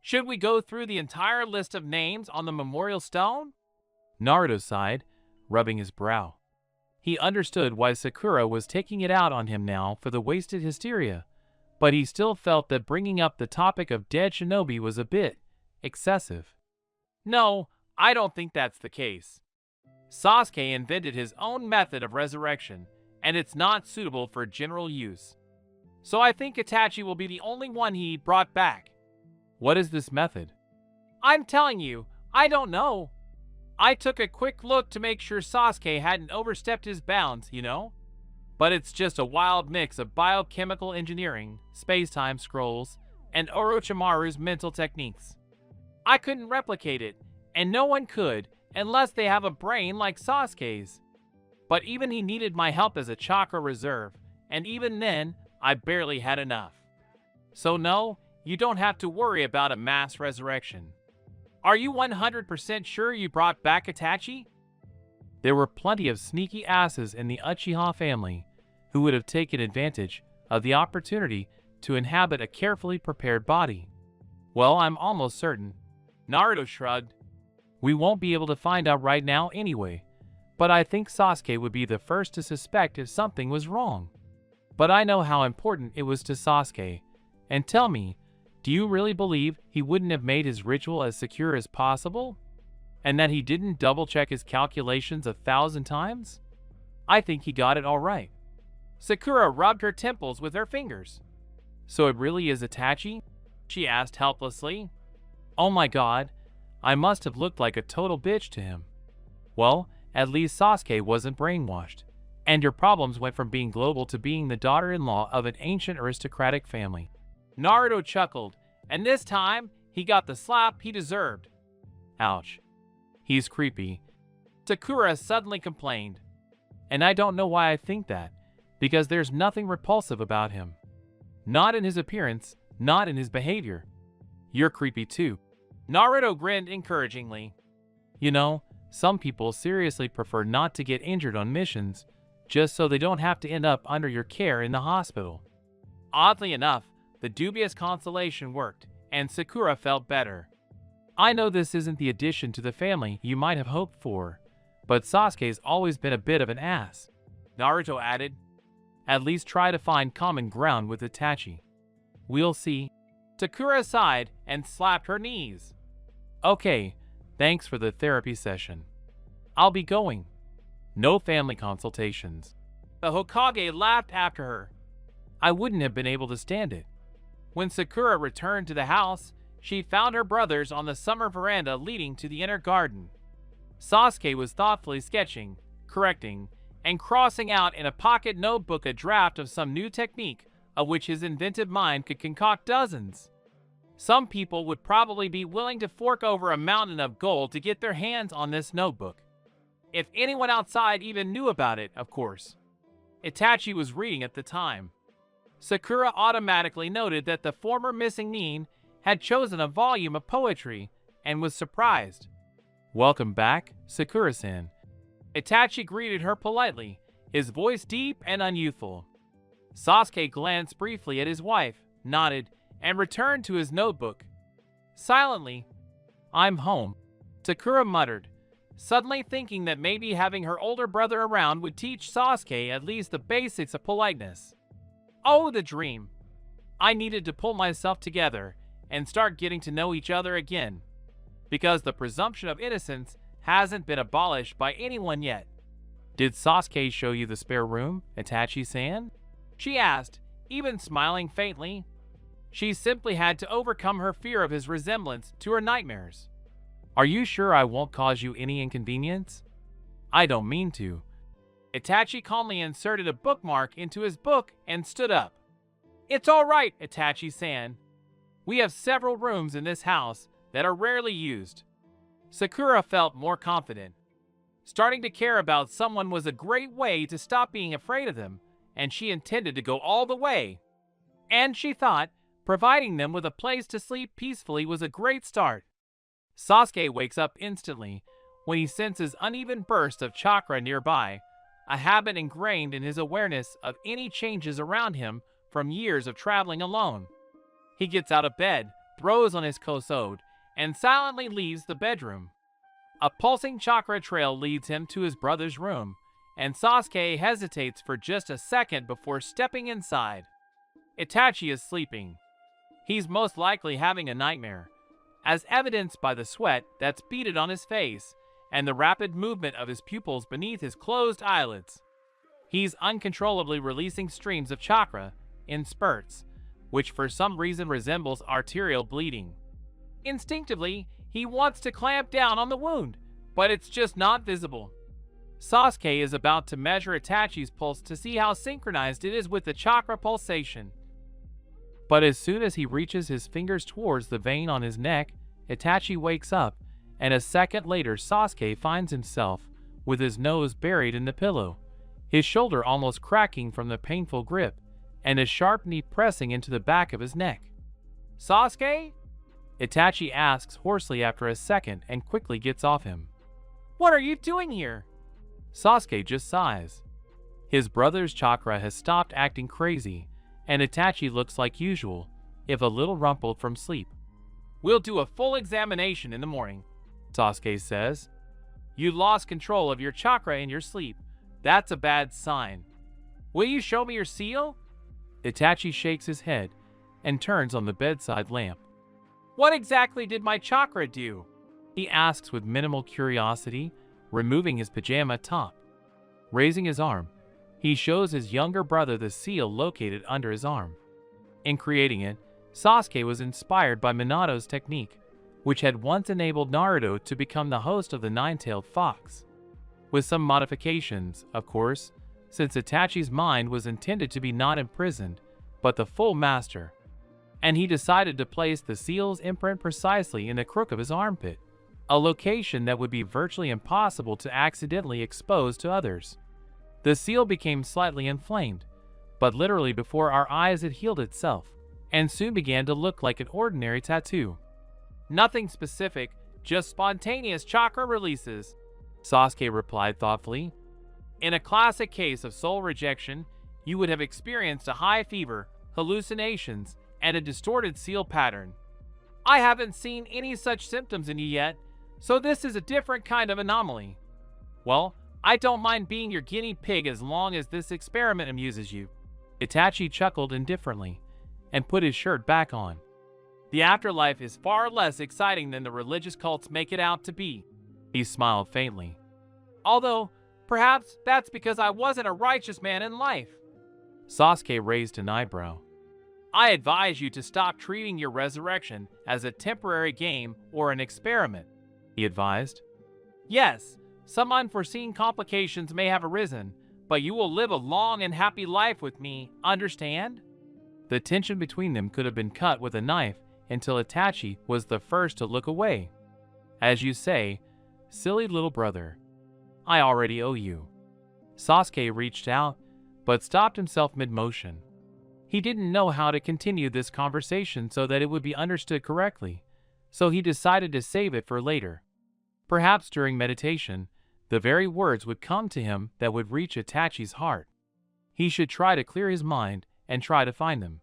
Should we go through the entire list of names on the memorial stone? Naruto sighed, rubbing his brow. He understood why Sakura was taking it out on him now for the wasted hysteria, but he still felt that bringing up the topic of dead shinobi was a bit excessive. No, I don't think that's the case. Sasuke invented his own method of resurrection, and it's not suitable for general use. So I think Itachi will be the only one he brought back. What is this method? I'm telling you, I don't know. I took a quick look to make sure Sasuke hadn't overstepped his bounds, you know? But it's just a wild mix of biochemical engineering, space-time scrolls, and Orochimaru's mental techniques. I couldn't replicate it, and no one could unless they have a brain like Sasuke's. But even he needed my help as a chakra reserve, and even then, I barely had enough. So no, you don't have to worry about a mass resurrection. Are you 100% sure you brought back Itachi? There were plenty of sneaky asses in the Uchiha family who would have taken advantage of the opportunity to inhabit a carefully prepared body. Well, I'm almost certain. Naruto shrugged. We won't be able to find out right now anyway, but I think Sasuke would be the first to suspect if something was wrong. But I know how important it was to Sasuke. And tell me, do you really believe he wouldn't have made his ritual as secure as possible? And that he didn't double-check his calculations 1,000 times? I think he got it all right. Sakura rubbed her temples with her fingers. So it really is Itachi? She asked helplessly. Oh my god, I must have looked like a total bitch to him. Well, at least Sasuke wasn't brainwashed, and your problems went from being global to being the daughter-in-law of an ancient aristocratic family. Naruto chuckled, and this time, he got the slap he deserved. Ouch. He's creepy. Sakura suddenly complained. And I don't know why I think that, because there's nothing repulsive about him. Not in his appearance, not in his behavior. You're creepy too. Naruto grinned encouragingly. You know, some people seriously prefer not to get injured on missions, just so they don't have to end up under your care in the hospital. Oddly enough, the dubious consolation worked, and Sakura felt better. I know this isn't the addition to the family you might have hoped for, but Sasuke's always been a bit of an ass, Naruto added. At least try to find common ground with Itachi. We'll see. Sakura sighed and slapped her knees. Okay, thanks for the therapy session. I'll be going. No family consultations. The Hokage laughed after her. I wouldn't have been able to stand it. When Sakura returned to the house, she found her brothers on the summer veranda leading to the inner garden. Sasuke was thoughtfully sketching, correcting, and crossing out in a pocket notebook a draft of some new technique of which his inventive mind could concoct dozens. Some people would probably be willing to fork over a mountain of gold to get their hands on this notebook. If anyone outside even knew about it, of course. Itachi was reading at the time. Sakura automatically noted that the former missing Nin had chosen a volume of poetry and was surprised. Welcome back, Sakura-san. Itachi greeted her politely, his voice deep and unyouthful. Sasuke glanced briefly at his wife, nodded, and returned to his notebook. Silently, I'm home, Sakura muttered, suddenly thinking that maybe having her older brother around would teach Sasuke at least the basics of politeness. Oh, the dream! I needed to pull myself together and start getting to know each other again, because the presumption of innocence hasn't been abolished by anyone yet. Did Sasuke show you the spare room, Itachi-san? She asked, even smiling faintly. She simply had to overcome her fear of his resemblance to her nightmares. Are you sure I won't cause you any inconvenience? I don't mean to. Itachi calmly inserted a bookmark into his book and stood up. It's all right, Itachi-san. We have several rooms in this house that are rarely used. Sakura felt more confident. Starting to care about someone was a great way to stop being afraid of them, and she intended to go all the way. And she thought providing them with a place to sleep peacefully was a great start. Sasuke wakes up instantly when he senses uneven bursts of chakra nearby, a habit ingrained in his awareness of any changes around him from years of traveling alone. He gets out of bed, throws on his kosode, and silently leaves the bedroom. A pulsing chakra trail leads him to his brother's room, and Sasuke hesitates for just a second before stepping inside. Itachi is sleeping. He's most likely having a nightmare, as evidenced by the sweat that's beaded on his face and the rapid movement of his pupils beneath his closed eyelids. He's uncontrollably releasing streams of chakra in spurts, which for some reason resembles arterial bleeding. Instinctively, he wants to clamp down on the wound, but it's just not visible. Sasuke is about to measure Itachi's pulse to see how synchronized it is with the chakra pulsation. But as soon as he reaches his fingers towards the vein on his neck, Itachi wakes up, and a second later Sasuke finds himself with his nose buried in the pillow, his shoulder almost cracking from the painful grip, and a sharp knee pressing into the back of his neck. "Sasuke?" Itachi asks hoarsely after a second and quickly gets off him. "What are you doing here?" Sasuke just sighs. His brother's chakra has stopped acting crazy, and Itachi looks like usual, if a little rumpled from sleep. "We'll do a full examination in the morning," Sasuke says. "You lost control of your chakra in your sleep. That's a bad sign. Will you show me your seal?" Itachi shakes his head and turns on the bedside lamp. "What exactly did my chakra do?" he asks with minimal curiosity, removing his pajama top. Raising his arm, he shows his younger brother the seal located under his arm. In creating it, Sasuke was inspired by Minato's technique, which had once enabled Naruto to become the host of the Nine-Tailed Fox. With some modifications, of course, since Itachi's mind was intended to be not imprisoned, but the full master. And he decided to place the seal's imprint precisely in the crook of his armpit, a location that would be virtually impossible to accidentally expose to others. The seal became slightly inflamed, but literally before our eyes it healed itself, and soon began to look like an ordinary tattoo. "Nothing specific, just spontaneous chakra releases," Sasuke replied thoughtfully. "In a classic case of soul rejection, you would have experienced a high fever, hallucinations, and a distorted seal pattern. I haven't seen any such symptoms in you yet, so this is a different kind of anomaly. Well, I don't mind being your guinea pig as long as this experiment amuses you." Itachi chuckled indifferently and put his shirt back on. "The afterlife is far less exciting than the religious cults make it out to be." He smiled faintly. "Although, perhaps that's because I wasn't a righteous man in life." Sasuke raised an eyebrow. "I advise you to stop treating your resurrection as a temporary game or an experiment," he advised. "Yes, some unforeseen complications may have arisen, but you will live a long and happy life with me, understand?" The tension between them could have been cut with a knife until Itachi was the first to look away. "As you say, silly little brother, I already owe you." Sasuke reached out, but stopped himself mid-motion. He didn't know how to continue this conversation so that it would be understood correctly, so he decided to save it for later. Perhaps during meditation, the very words would come to him that would reach Itachi's heart. He should try to clear his mind and try to find them.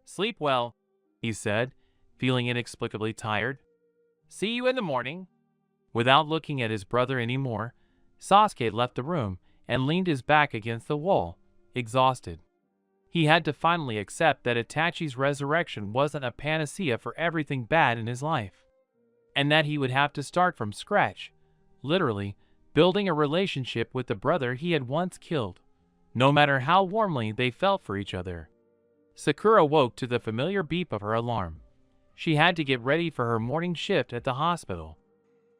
"Sleep well," he said, feeling inexplicably tired. "See you in the morning." Without looking at his brother anymore, Sasuke left the room and leaned his back against the wall, exhausted. He had to finally accept that Itachi's resurrection wasn't a panacea for everything bad in his life, and that he would have to start from scratch, literally building a relationship with the brother he had once killed, no matter how warmly they felt for each other. Sakura woke to the familiar beep of her alarm. She had to get ready for her morning shift at the hospital.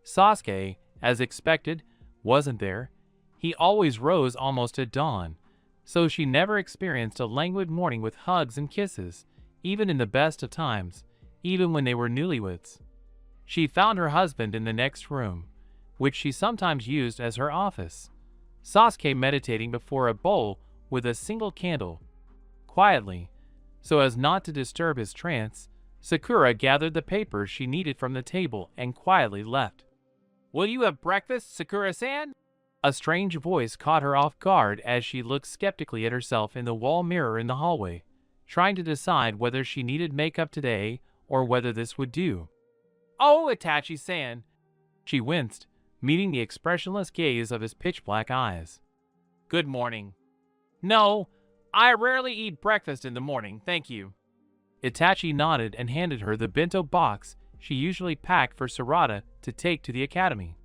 Sasuke, as expected, wasn't there. He always rose almost at dawn, so she never experienced a languid morning with hugs and kisses, even in the best of times, even when they were newlyweds. She found her husband in the next room, which she sometimes used as her office. Sasuke meditating before a bowl with a single candle. Quietly, so as not to disturb his trance, Sakura gathered the papers she needed from the table and quietly left. "Will you have breakfast, Sakura-san?" A strange voice caught her off guard as she looked skeptically at herself in the wall mirror in the hallway, trying to decide whether she needed makeup today or whether this would do. "Oh, Itachi-san!" She winced, meeting the expressionless gaze of his pitch-black eyes. "Good morning." "No, I rarely eat breakfast in the morning, thank you." Itachi nodded and handed her the bento box she usually packed for Sarada to take to the academy.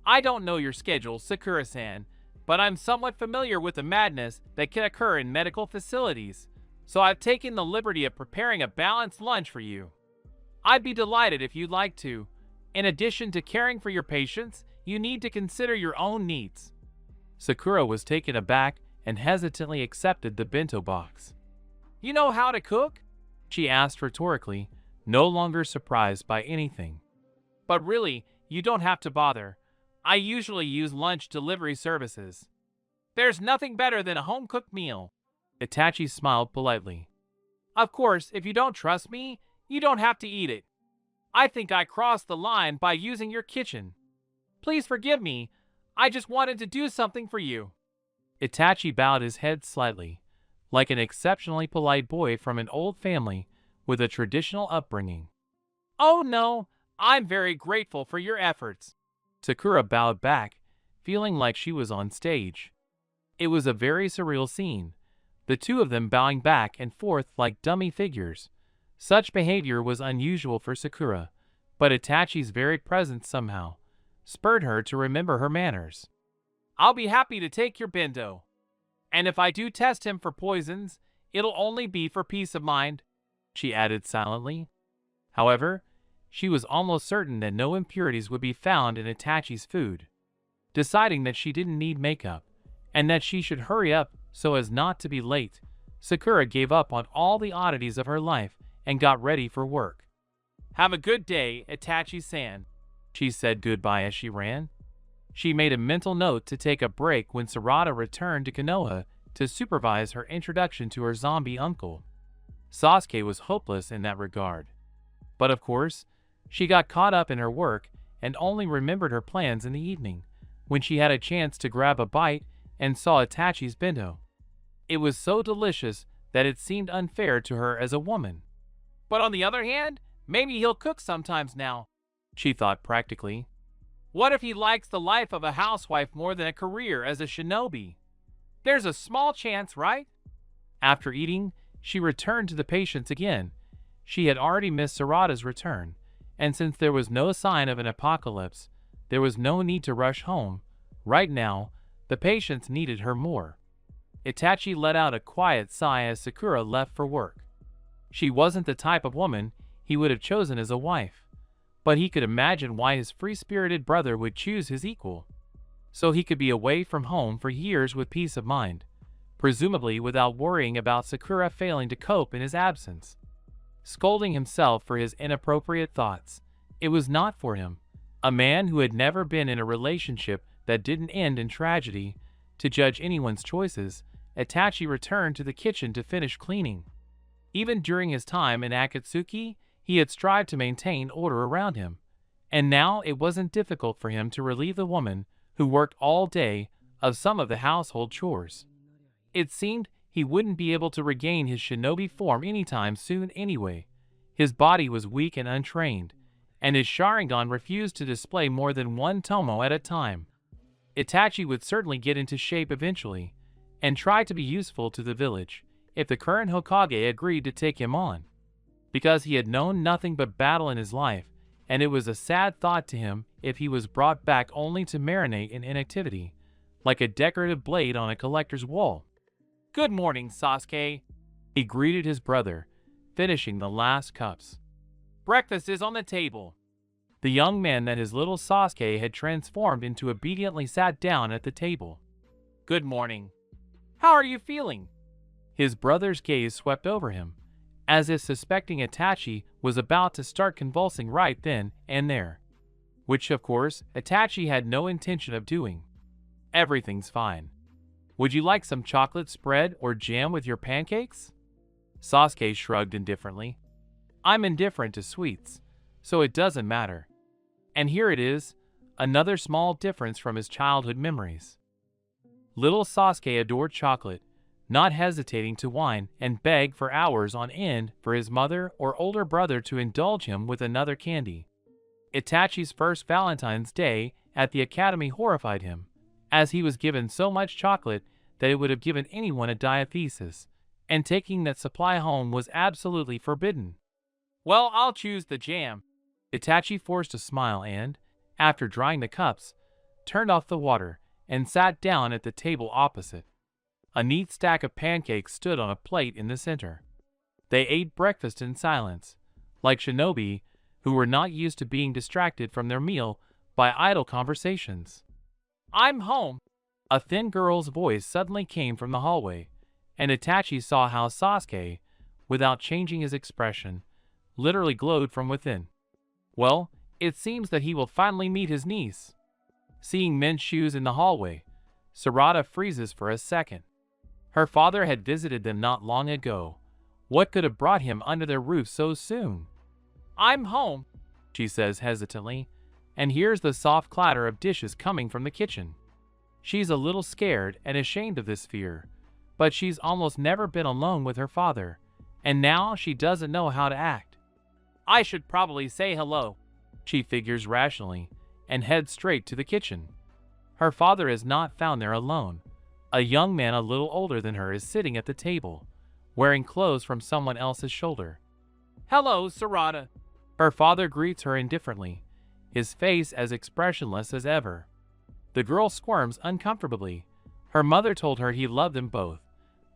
"I don't know your schedule, Sakura-san, but I'm somewhat familiar with the madness that can occur in medical facilities, so I've taken the liberty of preparing a balanced lunch for you. I'd be delighted if you'd like to. In addition to caring for your patients, you need to consider your own needs." Sakura was taken aback and hesitantly accepted the bento box. "You know how to cook?" she asked rhetorically, no longer surprised by anything. "But really, you don't have to bother. I usually use lunch delivery services. There's nothing better than a home-cooked meal." Itachi smiled politely. "Of course, if you don't trust me, you don't have to eat it. I think I crossed the line by using your kitchen. Please forgive me. I just wanted to do something for you." Itachi bowed his head slightly, like an exceptionally polite boy from an old family with a traditional upbringing. "Oh no, I'm very grateful for your efforts." Sakura bowed back, feeling like she was on stage. It was a very surreal scene, the two of them bowing back and forth like dummy figures. Such behavior was unusual for Sakura, but Itachi's very presence somehow spurred her to remember her manners. "I'll be happy to take your bento. And if I do test him for poisons, it'll only be for peace of mind," she added silently. However, she was almost certain that no impurities would be found in Itachi's food. Deciding that she didn't need makeup, and that she should hurry up so as not to be late, Sakura gave up on all the oddities of her life and got ready for work. "Have a good day, Itachi-san," she said goodbye as she ran. She made a mental note to take a break when Sarada returned to Konoha to supervise her introduction to her zombie uncle. Sasuke was hopeless in that regard. But of course, she got caught up in her work and only remembered her plans in the evening, when she had a chance to grab a bite and saw Itachi's bento. It was so delicious that it seemed unfair to her as a woman. "But on the other hand, maybe he'll cook sometimes now," she thought practically. "What if he likes the life of a housewife more than a career as a shinobi? There's a small chance, right?" After eating, she returned to the patients again. She had already missed Sarada's return, and since there was no sign of an apocalypse, there was no need to rush home. Right now, the patients needed her more. Itachi let out a quiet sigh as Sakura left for work. She wasn't the type of woman he would have chosen as a wife, but he could imagine why his free-spirited brother would choose his equal. So he could be away from home for years with peace of mind, presumably without worrying about Sakura failing to cope in his absence. Scolding himself for his inappropriate thoughts, it was not for him, a man who had never been in a relationship that didn't end in tragedy, to judge anyone's choices. Itachi returned to the kitchen to finish cleaning. Even during his time in Akatsuki, he had strived to maintain order around him, and now it wasn't difficult for him to relieve the woman who worked all day of some of the household chores. It seemed he wouldn't be able to regain his shinobi form anytime soon anyway. His body was weak and untrained, and his Sharingan refused to display more than one tomo at a time. Itachi would certainly get into shape eventually, and try to be useful to the village, if the current Hokage agreed to take him on. Because he had known nothing but battle in his life, and it was a sad thought to him if he was brought back only to marinate in inactivity, like a decorative blade on a collector's wall. "Good morning, Sasuke," he greeted his brother, finishing the last cups. "Breakfast is on the table." The young man that his little Sasuke had transformed into obediently sat down at the table. "Good morning. How are you feeling?" His brother's gaze swept over him, as if suspecting Itachi was about to start convulsing right then and there. Which, of course, Itachi had no intention of doing. "Everything's fine. Would you like some chocolate spread or jam with your pancakes?" Sasuke shrugged indifferently. "I'm indifferent to sweets, so it doesn't matter." And here it is, another small difference from his childhood memories. Little Sasuke adored chocolate, not hesitating to whine and beg for hours on end for his mother or older brother to indulge him with another candy. Itachi's first Valentine's Day at the academy horrified him, as he was given so much chocolate that it would have given anyone a diathesis, and taking that supply home was absolutely forbidden. "Well, I'll choose the jam." Itachi forced a smile and, after drying the cups, turned off the water and sat down at the table opposite. A neat stack of pancakes stood on a plate in the center. They ate breakfast in silence, like shinobi who were not used to being distracted from their meal by idle conversations. "I'm home." A thin girl's voice suddenly came from the hallway, and Itachi saw how Sasuke, without changing his expression, literally glowed from within. Well, it seems that he will finally meet his niece. Seeing men's shoes in the hallway, Sarada freezes for a second. Her father had visited them not long ago. What could have brought him under their roof so soon? "I'm home," she says hesitantly, and hears the soft clatter of dishes coming from the kitchen. She's a little scared and ashamed of this fear, but she's almost never been alone with her father, and now she doesn't know how to act. "I should probably say hello," she figures rationally, and heads straight to the kitchen. Her father is not found there alone. A young man a little older than her is sitting at the table, wearing clothes from someone else's shoulder. "Hello, Sarada." Her father greets her indifferently, his face as expressionless as ever. The girl squirms uncomfortably. Her mother told her he loved them both,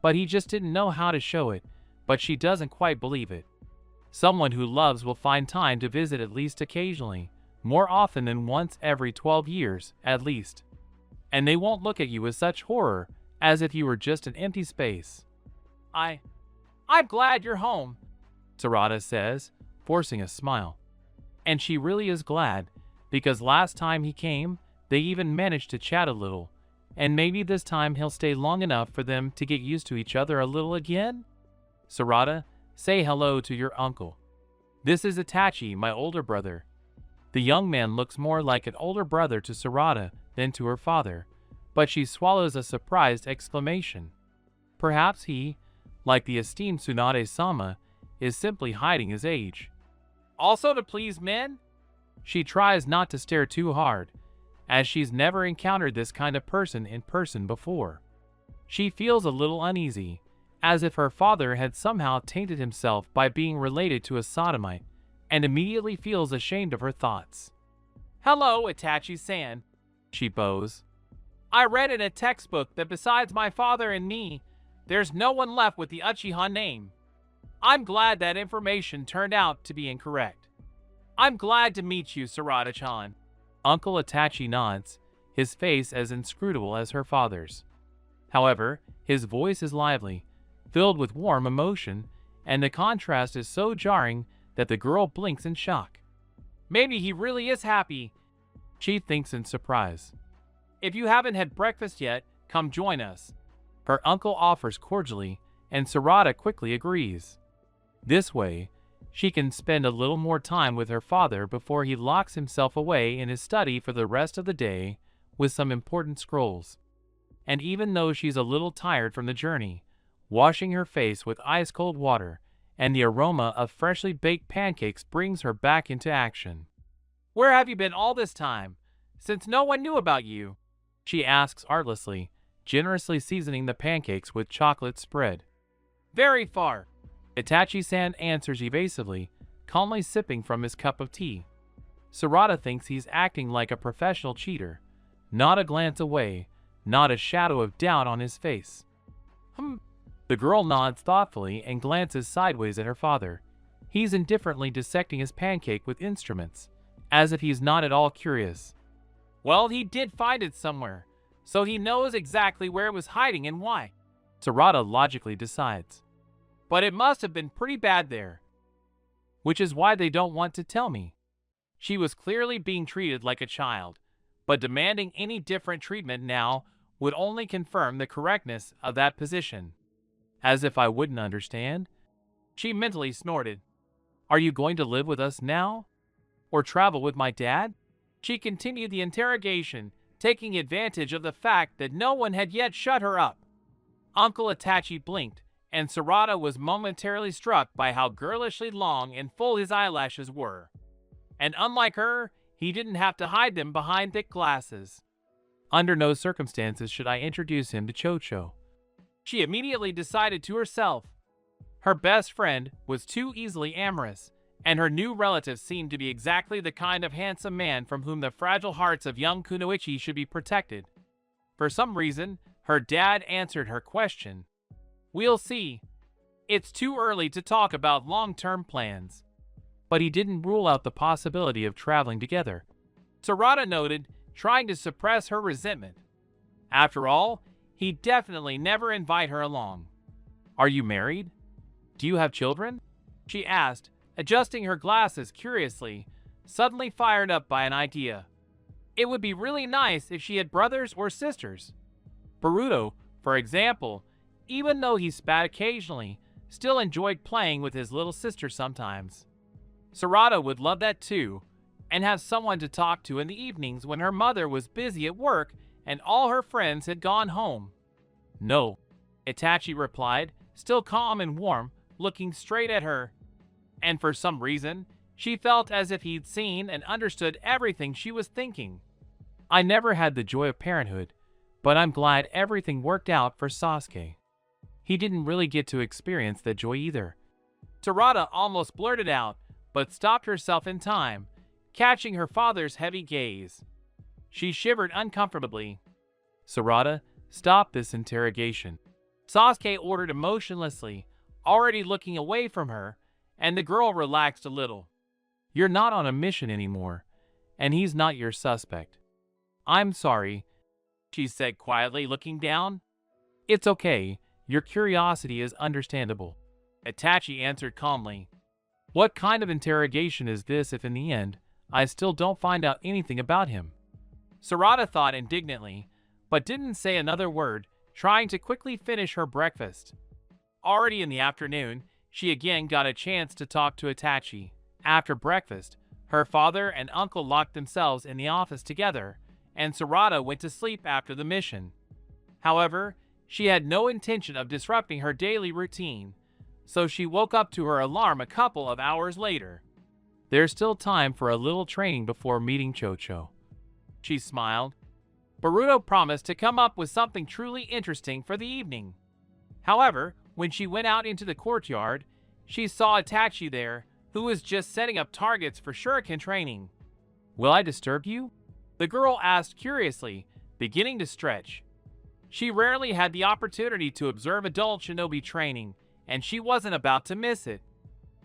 but he just didn't know how to show it, but she doesn't quite believe it. Someone who loves will find time to visit at least occasionally, more often than once every 12 years, at least. And they won't look at you with such horror, as if you were just an empty space. I'm glad you're home," Sarada says, forcing a smile. And she really is glad, because last time he came, they even managed to chat a little, and maybe this time he'll stay long enough for them to get used to each other a little again. "Sarada, say hello to your uncle. This is Itachi, my older brother." The young man looks more like an older brother to Sarada than to her father, but she swallows a surprised exclamation. Perhaps he, like the esteemed Tsunade-sama, is simply hiding his age. "Also to please men?" She tries not to stare too hard, as she's never encountered this kind of person in person before. She feels a little uneasy, as if her father had somehow tainted himself by being related to a sodomite, and immediately feels ashamed of her thoughts. "Hello, Itachi-san," she bows. "I read in a textbook that besides my father and me, there's no one left with the Uchiha name. I'm glad that information turned out to be incorrect." "I'm glad to meet you, Sarada-chan." Uncle Itachi nods, his face as inscrutable as her father's. However, his voice is lively, filled with warm emotion, and the contrast is so jarring that the girl blinks in shock. "Maybe he really is happy," she thinks in surprise. "If you haven't had breakfast yet, come join us," her uncle offers cordially, and Sarada quickly agrees. This way, she can spend a little more time with her father before he locks himself away in his study for the rest of the day with some important scrolls. And even though she's a little tired from the journey, washing her face with ice-cold water and the aroma of freshly baked pancakes brings her back into action. Where have you been all this time, since no one knew about you? She asks artlessly, generously seasoning the pancakes with chocolate spread. Very far, Itachi-san answers evasively, calmly sipping from his cup of tea. Sarada thinks he's acting like a professional cheater. Not a glance away, not a shadow of doubt on his face. The girl nods thoughtfully and glances sideways at her father. He's indifferently dissecting his pancake with instruments, as if he's not at all curious. Well, he did find it somewhere, so he knows exactly where it was hiding and why, Sarada logically decides. But it must have been pretty bad there, which is why they don't want to tell me. She was clearly being treated like a child, but demanding any different treatment now would only confirm the correctness of that position. As if I wouldn't understand? She mentally snorted. Are you going to live with us now? Or travel with my dad? She continued the interrogation, taking advantage of the fact that no one had yet shut her up. Uncle Itachi blinked, and Sarada was momentarily struck by how girlishly long and full his eyelashes were. And unlike her, he didn't have to hide them behind thick glasses. Under no circumstances should I introduce him to Chocho. She immediately decided to herself. Her best friend was too easily amorous, and her new relative seemed to be exactly the kind of handsome man from whom the fragile hearts of young Kunoichi should be protected. For some reason, her dad answered her question. We'll see. It's too early to talk about long-term plans. But he didn't rule out the possibility of traveling together, Sarada noted, trying to suppress her resentment. After all, he'd definitely never invite her along. Are you married? Do you have children? She asked, adjusting her glasses curiously, suddenly fired up by an idea. It would be really nice if she had brothers or sisters. Boruto, for example, even though he spat occasionally, still enjoyed playing with his little sister sometimes. Sarada would love that too, and have someone to talk to in the evenings when her mother was busy at work and all her friends had gone home. No, Itachi replied, still calm and warm, looking straight at her. And for some reason, she felt as if he'd seen and understood everything she was thinking. I never had the joy of parenthood, but I'm glad everything worked out for Sasuke. He didn't really get to experience that joy either. Sarada almost blurted out, but stopped herself in time, catching her father's heavy gaze. She shivered uncomfortably. Sarada, stop this interrogation, Sasuke ordered emotionlessly, already looking away from her, and the girl relaxed a little. You're not on a mission anymore, and he's not your suspect. I'm sorry, she said quietly, looking down. It's okay, your curiosity is understandable, Itachi answered calmly. What kind of interrogation is this if in the end, I still don't find out anything about him? Sarada thought indignantly, but didn't say another word, trying to quickly finish her breakfast. Already in the afternoon, she again got a chance to talk to Itachi. After breakfast, her father and uncle locked themselves in the office together, and Sarada went to sleep after the mission. However, she had no intention of disrupting her daily routine, so she woke up to her alarm a couple of hours later. There's still time for a little training before meeting Chocho. She smiled. Boruto promised to come up with something truly interesting for the evening. However, when she went out into the courtyard, she saw Itachi there, who was just setting up targets for shuriken training. Will I disturb you? The girl asked curiously, beginning to stretch. She rarely had the opportunity to observe adult shinobi training, and she wasn't about to miss it.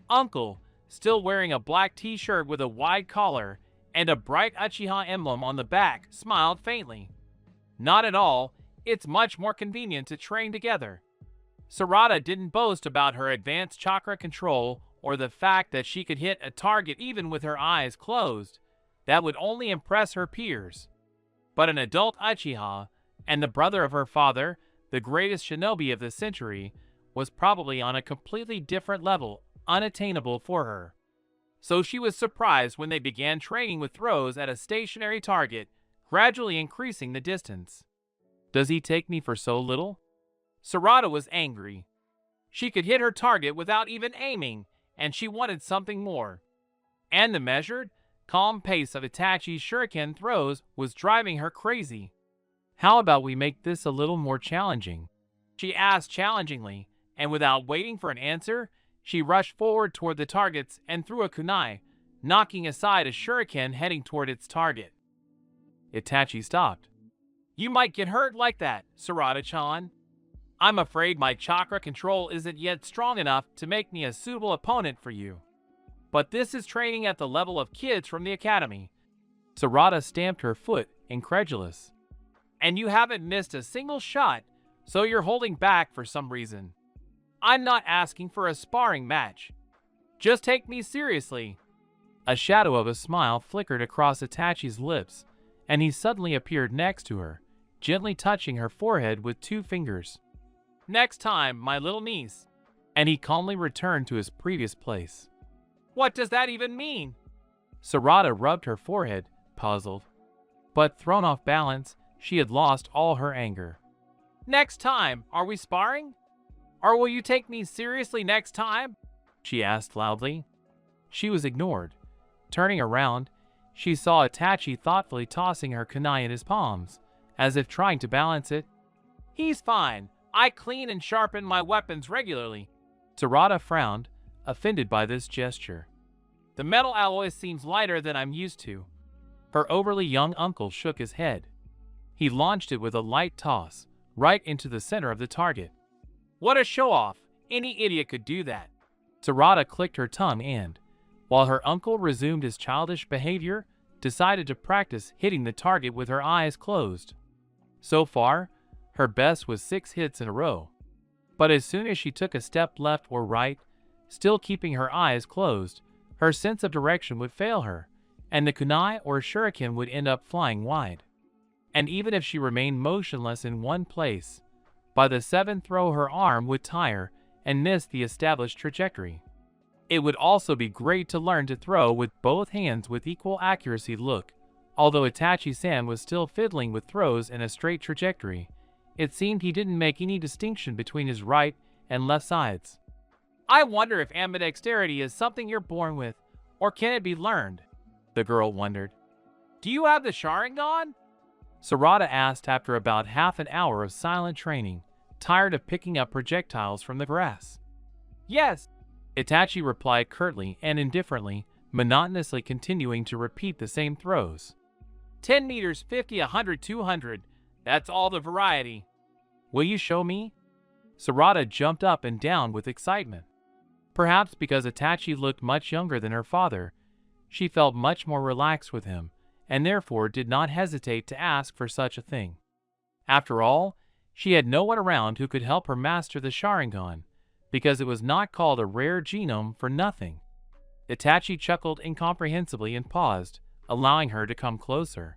Uncle, still wearing a black t-shirt with a wide collar and a bright Uchiha emblem on the back, smiled faintly. Not at all, it's much more convenient to train together. Sarada didn't boast about her advanced chakra control or the fact that she could hit a target even with her eyes closed. That would only impress her peers. But an adult Uchiha, and the brother of her father, the greatest shinobi of the century, was probably on a completely different level, unattainable for her. So she was surprised when they began training with throws at a stationary target, gradually increasing the distance. Does he take me for so little? Sarada was angry. She could hit her target without even aiming, and she wanted something more. And the measured, calm pace of Itachi's shuriken throws was driving her crazy. "How about we make this a little more challenging?" she asked challengingly, and without waiting for an answer, she rushed forward toward the targets and threw a kunai, knocking aside a shuriken heading toward its target. Itachi stopped. "You might get hurt like that, Sarada-chan. I'm afraid my chakra control isn't yet strong enough to make me a suitable opponent for you. But this is training at the level of kids from the academy." Sarada stamped her foot, incredulous. "And you haven't missed a single shot, so you're holding back for some reason. I'm not asking for a sparring match. Just take me seriously." A shadow of a smile flickered across Itachi's lips, and he suddenly appeared next to her, gently touching her forehead with 2 fingers. "Next time, my little niece." And he calmly returned to his previous place. "What does that even mean?" Sarada rubbed her forehead, puzzled. But thrown off balance, she had lost all her anger. "Next time, are we sparring? Or will you take me seriously next time?" she asked loudly. She was ignored. Turning around, she saw Itachi thoughtfully tossing her kunai in his palms, as if trying to balance it. "He's fine. I clean and sharpen my weapons regularly." Sarada frowned, offended by this gesture. "The metal alloy seems lighter than I'm used to." Her overly young uncle shook his head. He launched it with a light toss, right into the center of the target. "What a show-off! Any idiot could do that." Sarada clicked her tongue and, while her uncle resumed his childish behavior, decided to practice hitting the target with her eyes closed. So far, her best was 6 hits in a row. But as soon as she took a step left or right, still keeping her eyes closed, her sense of direction would fail her, and the kunai or shuriken would end up flying wide. And even if she remained motionless in one place, by the 7th throw her arm would tire and miss the established trajectory. It would also be great to learn to throw with both hands with equal accuracy. Although Itachi-san was still fiddling with throws in a straight trajectory, it seemed he didn't make any distinction between his right and left sides. "I wonder if ambidexterity is something you're born with, or can it be learned?" the girl wondered. "Do you have the Sharingan?" Sarada asked after about half an hour of silent training, tired of picking up projectiles from the grass. "Yes," Itachi replied curtly and indifferently, monotonously continuing to repeat the same throws. 10 meters, 50, 100, 200. That's all the variety." "Will you show me?" Sarada jumped up and down with excitement. Perhaps because Itachi looked much younger than her father, she felt much more relaxed with him, and therefore did not hesitate to ask for such a thing. After all, she had no one around who could help her master the Sharingan, because it was not called a rare genome for nothing. Itachi chuckled incomprehensibly and paused, allowing her to come closer.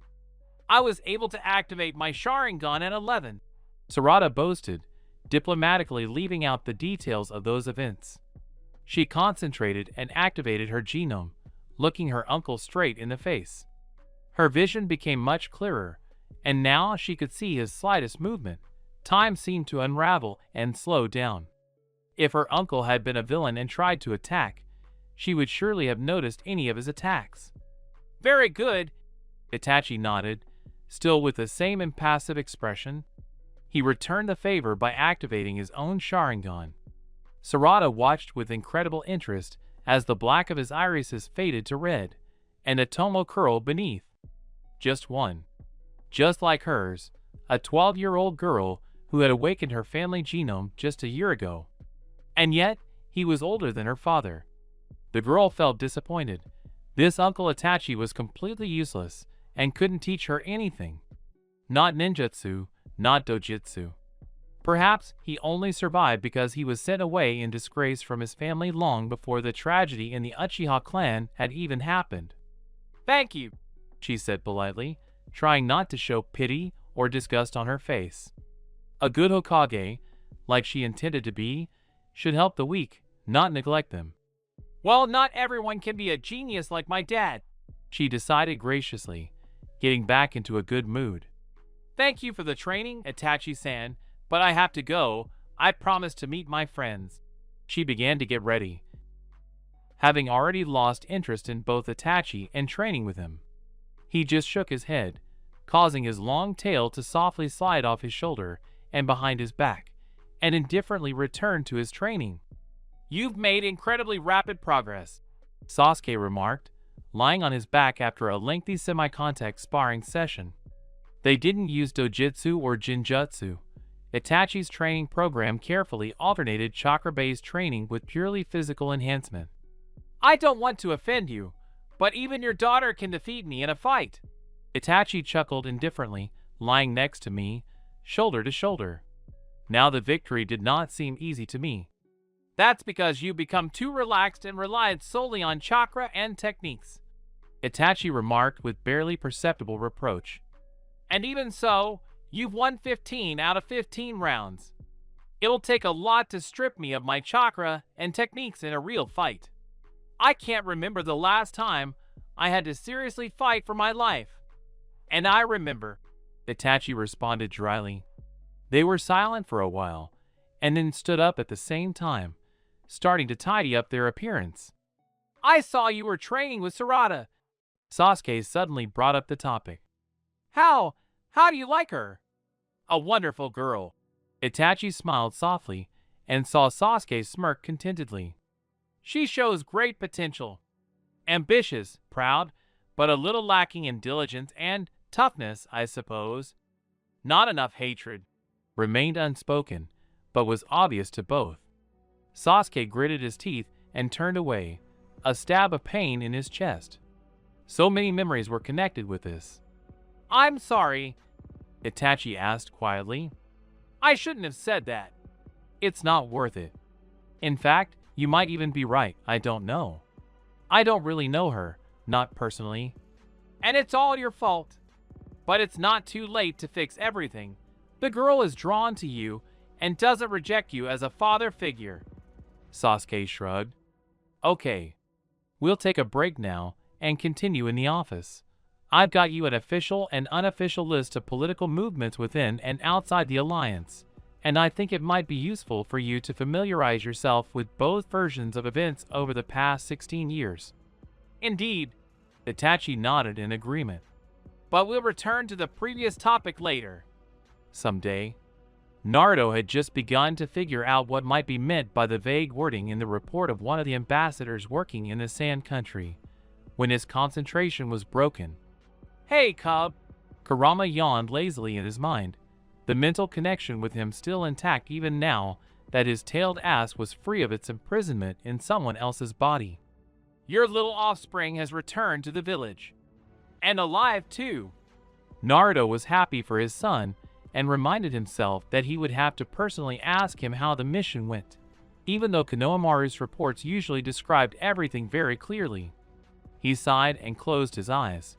"I was able to activate my Sharingan at 11. Sarada boasted, diplomatically leaving out the details of those events. She concentrated and activated her genome, looking her uncle straight in the face. Her vision became much clearer, and now she could see his slightest movement. Time seemed to unravel and slow down. If her uncle had been a villain and tried to attack, she would surely have noticed any of his attacks. "Very good," Itachi nodded, still with the same impassive expression. He returned the favor by activating his own Sharingan. Sarada watched with incredible interest as the black of his irises faded to red, and a tomo curled beneath. Just one. Just like hers, a 12-year-old girl who had awakened her family genome just a year ago. And yet, he was older than her father. The girl felt disappointed. This Uncle Itachi was completely useless and couldn't teach her anything. Not ninjutsu, not dojutsu. Perhaps he only survived because he was sent away in disgrace from his family long before the tragedy in the Uchiha clan had even happened. "Thank you," she said politely, trying not to show pity or disgust on her face. A good Hokage, like she intended to be, should help the weak, not neglect them. "Well, not everyone can be a genius like my dad," she decided graciously, getting back into a good mood. "Thank you for the training, Itachi-san, but I have to go. I promised to meet my friends." She began to get ready. having already lost interest in both Itachi and training with him. He just shook his head, causing his long tail to softly slide off his shoulder and behind his back, and indifferently returned to his training. "You've made incredibly rapid progress," Sasuke remarked, lying on his back after a lengthy semi-contact sparring session. They didn't use dojutsu or jinjutsu. Itachi's training program carefully alternated chakra-based training with purely physical enhancement. "I don't want to offend you, but even your daughter can defeat me in a fight." Itachi chuckled indifferently, lying next to me, shoulder to shoulder. Now the victory did not seem easy to me. "That's because you've become too relaxed and relied solely on chakra and techniques," Itachi remarked with barely perceptible reproach. "And even so, you've won 15 out of 15 rounds. It'll take a lot to strip me of my chakra and techniques in a real fight. I can't remember the last time I had to seriously fight for my life." "And I remember," Itachi responded dryly. They were silent for a while, and then stood up at the same time, starting to tidy up their appearance. "I saw you were training with Sarada." Sasuke suddenly brought up the topic. How do you like her?" "A wonderful girl." Itachi smiled softly and saw Sasuke smirk contentedly. "She shows great potential. Ambitious, proud, but a little lacking in diligence and toughness, I suppose. Not enough hatred." Remained unspoken, but was obvious to both. Sasuke gritted his teeth and turned away, a stab of pain in his chest. So many memories were connected with this. "I'm sorry," Itachi asked quietly. "I shouldn't have said that." "It's not worth it. In fact, you might even be right, I don't know. I don't really know her, not personally." "And it's all your fault. But it's not too late to fix everything. The girl is drawn to you and doesn't reject you as a father figure." Sasuke shrugged. "Okay. We'll take a break now and continue in the office. I've got you an official and unofficial list of political movements within and outside the alliance, and I think it might be useful for you to familiarize yourself with both versions of events over the past 16 years. "Indeed," Itachi nodded in agreement. "But we'll return to the previous topic later." Someday. Naruto had just begun to figure out what might be meant by the vague wording in the report of one of the ambassadors working in the Sand Country, when his concentration was broken. "Hey, cub!" Kurama yawned lazily in his mind, the mental connection with him still intact even now that his tailed ass was free of its imprisonment in someone else's body. "Your little offspring has returned to the village. And alive, too." Naruto was happy for his son and reminded himself that he would have to personally ask him how the mission went, even though Konohamaru's reports usually described everything very clearly. He sighed and closed his eyes.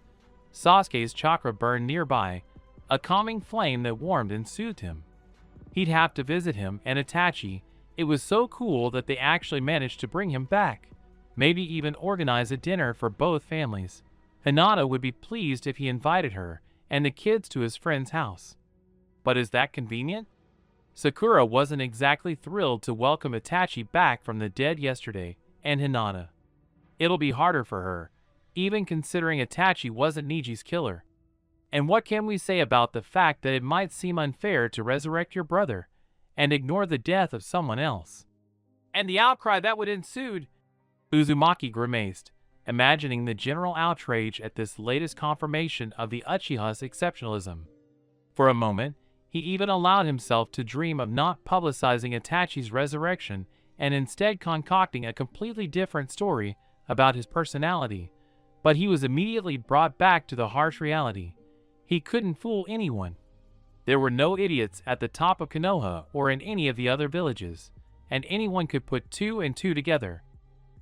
Sasuke's chakra burned nearby, a calming flame that warmed and soothed him. He'd have to visit him and Itachi. It was so cool that they actually managed to bring him back. Maybe even organize a dinner for both families. Hinata would be pleased if he invited her and the kids to his friend's house. But is that convenient? Sakura wasn't exactly thrilled to welcome Itachi back from the dead yesterday, and Hinata. It'll be harder for her, even considering Itachi wasn't Niji's killer. And what can we say about the fact that it might seem unfair to resurrect your brother and ignore the death of someone else? And the outcry that would ensue, Uzumaki grimaced, imagining the general outrage at this latest confirmation of the Uchiha's exceptionalism. For a moment, he even allowed himself to dream of not publicizing Itachi's resurrection and instead concocting a completely different story about his personality. But he was immediately brought back to the harsh reality. He couldn't fool anyone. There were no idiots at the top of Konoha or in any of the other villages, and anyone could put two and two together.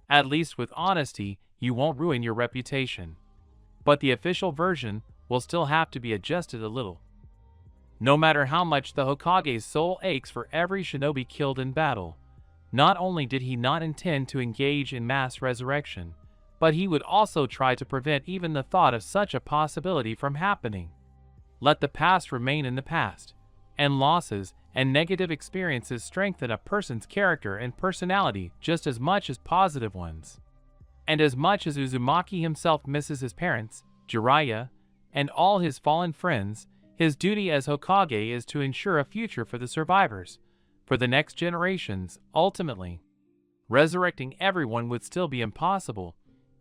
At least with honesty, you won't ruin your reputation. But the official version will still have to be adjusted a little. No matter how much the Hokage's soul aches for every shinobi killed in battle, not only did he not intend to engage in mass resurrection, but he would also try to prevent even the thought of such a possibility from happening. Let the past remain in the past, and losses and negative experiences strengthen a person's character and personality just as much as positive ones. And as much as Uzumaki himself misses his parents, Jiraiya, and all his fallen friends, his duty as Hokage is to ensure a future for the survivors, for the next generations. Ultimately, resurrecting everyone would still be impossible,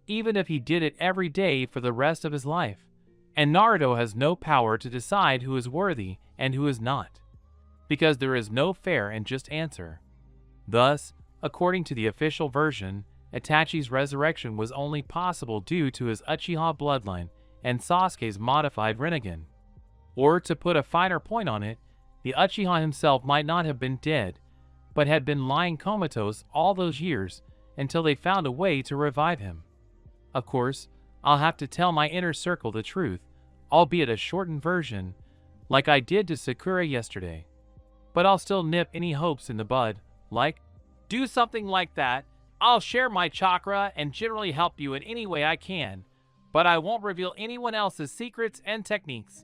even if he did it every day for the rest of his life. And Naruto has no power to decide who is worthy and who is not, because there is no fair and just answer. Thus, according to the official version, Itachi's resurrection was only possible due to his Uchiha bloodline and Sasuke's modified Rinnegan. Or to put a finer point on it, the Uchiha himself might not have been dead, but had been lying comatose all those years until they found a way to revive him. Of course, I'll have to tell my inner circle the truth, albeit a shortened version, like I did to Sakura yesterday. But I'll still nip any hopes in the bud, like, do something like that. I'll share my chakra and generally help you in any way I can, but I won't reveal anyone else's secrets and techniques.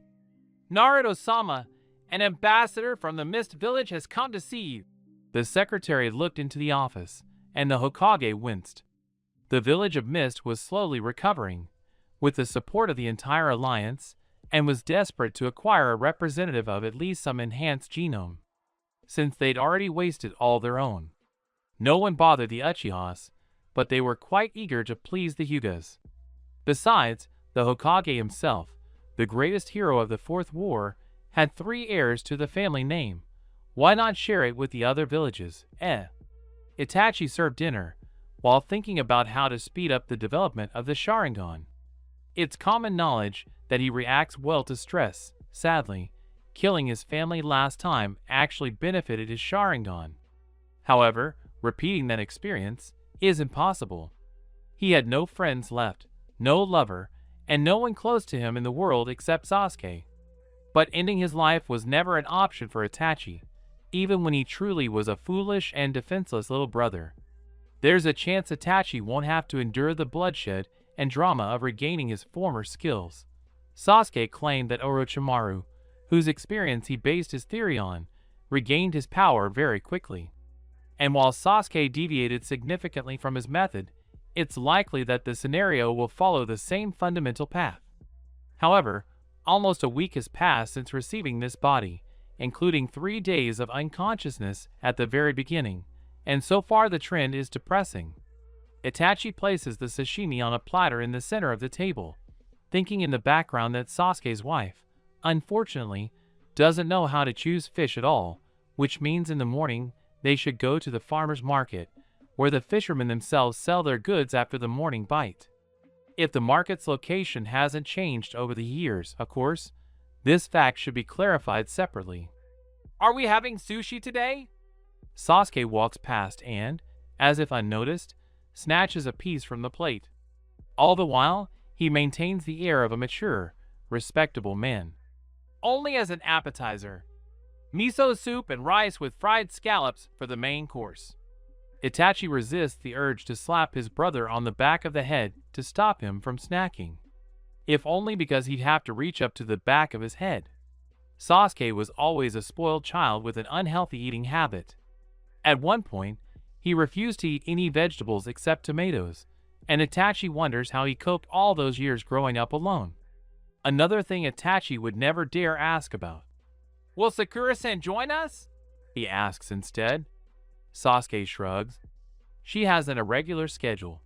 Naruto-sama, an ambassador from the Mist Village has come to see you. The secretary looked into the office, and the Hokage winced. The village of Mist was slowly recovering, with the support of the entire alliance, and was desperate to acquire a representative of at least some enhanced genome, since they'd already wasted all their own. No one bothered the Uchihas, but they were quite eager to please the Hyugas. Besides, the Hokage himself, the greatest hero of the Fourth War, had 3 heirs to the family name. Why not share it with the other villages? Itachi served dinner, while thinking about how to speed up the development of the Sharingan. It's common knowledge that he reacts well to stress. Sadly, killing his family last time actually benefited his Sharingan. However, repeating that experience is impossible. He had no friends left, no lover, and no one close to him in the world except Sasuke. But ending his life was never an option for Itachi, even when he truly was a foolish and defenseless little brother. There's a chance Itachi won't have to endure the bloodshed and drama of regaining his former skills. Sasuke claimed that Orochimaru, whose experience he based his theory on, regained his power very quickly. And while Sasuke deviated significantly from his method, it's likely that the scenario will follow the same fundamental path. However, almost a week has passed since receiving this body, including 3 days of unconsciousness at the very beginning, and so far the trend is depressing. Itachi places the sashimi on a platter in the center of the table, thinking in the background that Sasuke's wife, unfortunately, doesn't know how to choose fish at all, which means in the morning they should go to the farmer's market, where the fishermen themselves sell their goods after the morning bite. If the market's location hasn't changed over the years, of course, this fact should be clarified separately. Are we having sushi today? Sasuke walks past and, as if unnoticed, snatches a piece from the plate. All the while, he maintains the air of a mature, respectable man. Only as an appetizer. Miso soup and rice with fried scallops for the main course. Itachi resists the urge to slap his brother on the back of the head to stop him from snacking, if only because he'd have to reach up to the back of his head. Sasuke was always a spoiled child with an unhealthy eating habit. At one point, he refused to eat any vegetables except tomatoes, and Itachi wonders how he coped all those years growing up alone. Another thing Itachi would never dare ask about. Will Sakura-san join us? He asks instead. Sasuke shrugs. She has an irregular schedule.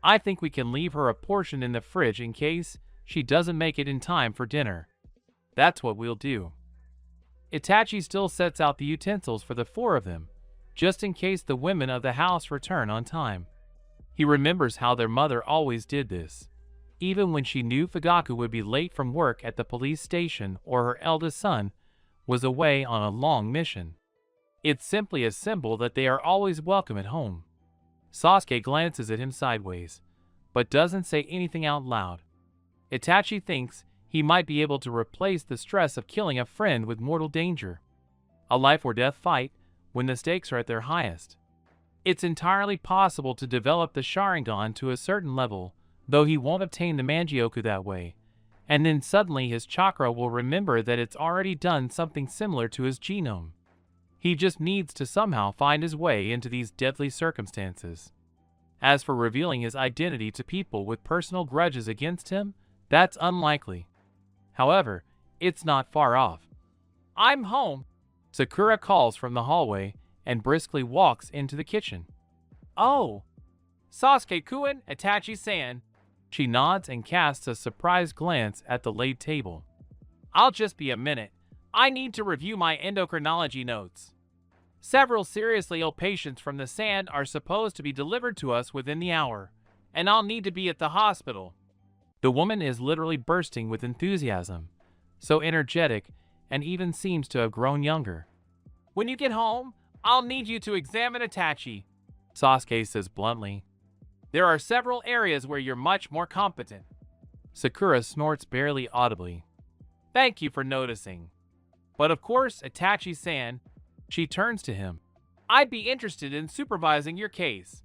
I think we can leave her a portion in the fridge in case she doesn't make it in time for dinner. That's what we'll do. Itachi still sets out the utensils for the 4 of them, just in case the women of the house return on time. He remembers how their mother always did this, even when she knew Fugaku would be late from work at the police station or her eldest son was away on a long mission. It's simply a symbol that they are always welcome at home. Sasuke glances at him sideways, but doesn't say anything out loud. Itachi thinks he might be able to replace the stress of killing a friend with mortal danger. A life or death fight when the stakes are at their highest. It's entirely possible to develop the Sharingan to a certain level, though he won't obtain the Mangyoku that way, and then suddenly his chakra will remember that it's already done something similar to his genome. He just needs to somehow find his way into these deadly circumstances. As for revealing his identity to people with personal grudges against him, that's unlikely. However, it's not far off. I'm home. Sakura calls from the hallway and briskly walks into the kitchen. Oh, Sasuke-kun, Itachi-san. She nods and casts a surprised glance at the laid table. I'll just be a minute. I need to review my endocrinology notes. Several seriously ill patients from the sand are supposed to be delivered to us within the hour, and I'll need to be at the hospital. The woman is literally bursting with enthusiasm, so energetic, and even seems to have grown younger. When you get home, I'll need you to examine Itachi, Sasuke says bluntly. There are several areas where you're much more competent. Sakura snorts barely audibly. Thank you for noticing. But of course, Itachi-san, she turns to him. I'd be interested in supervising your case.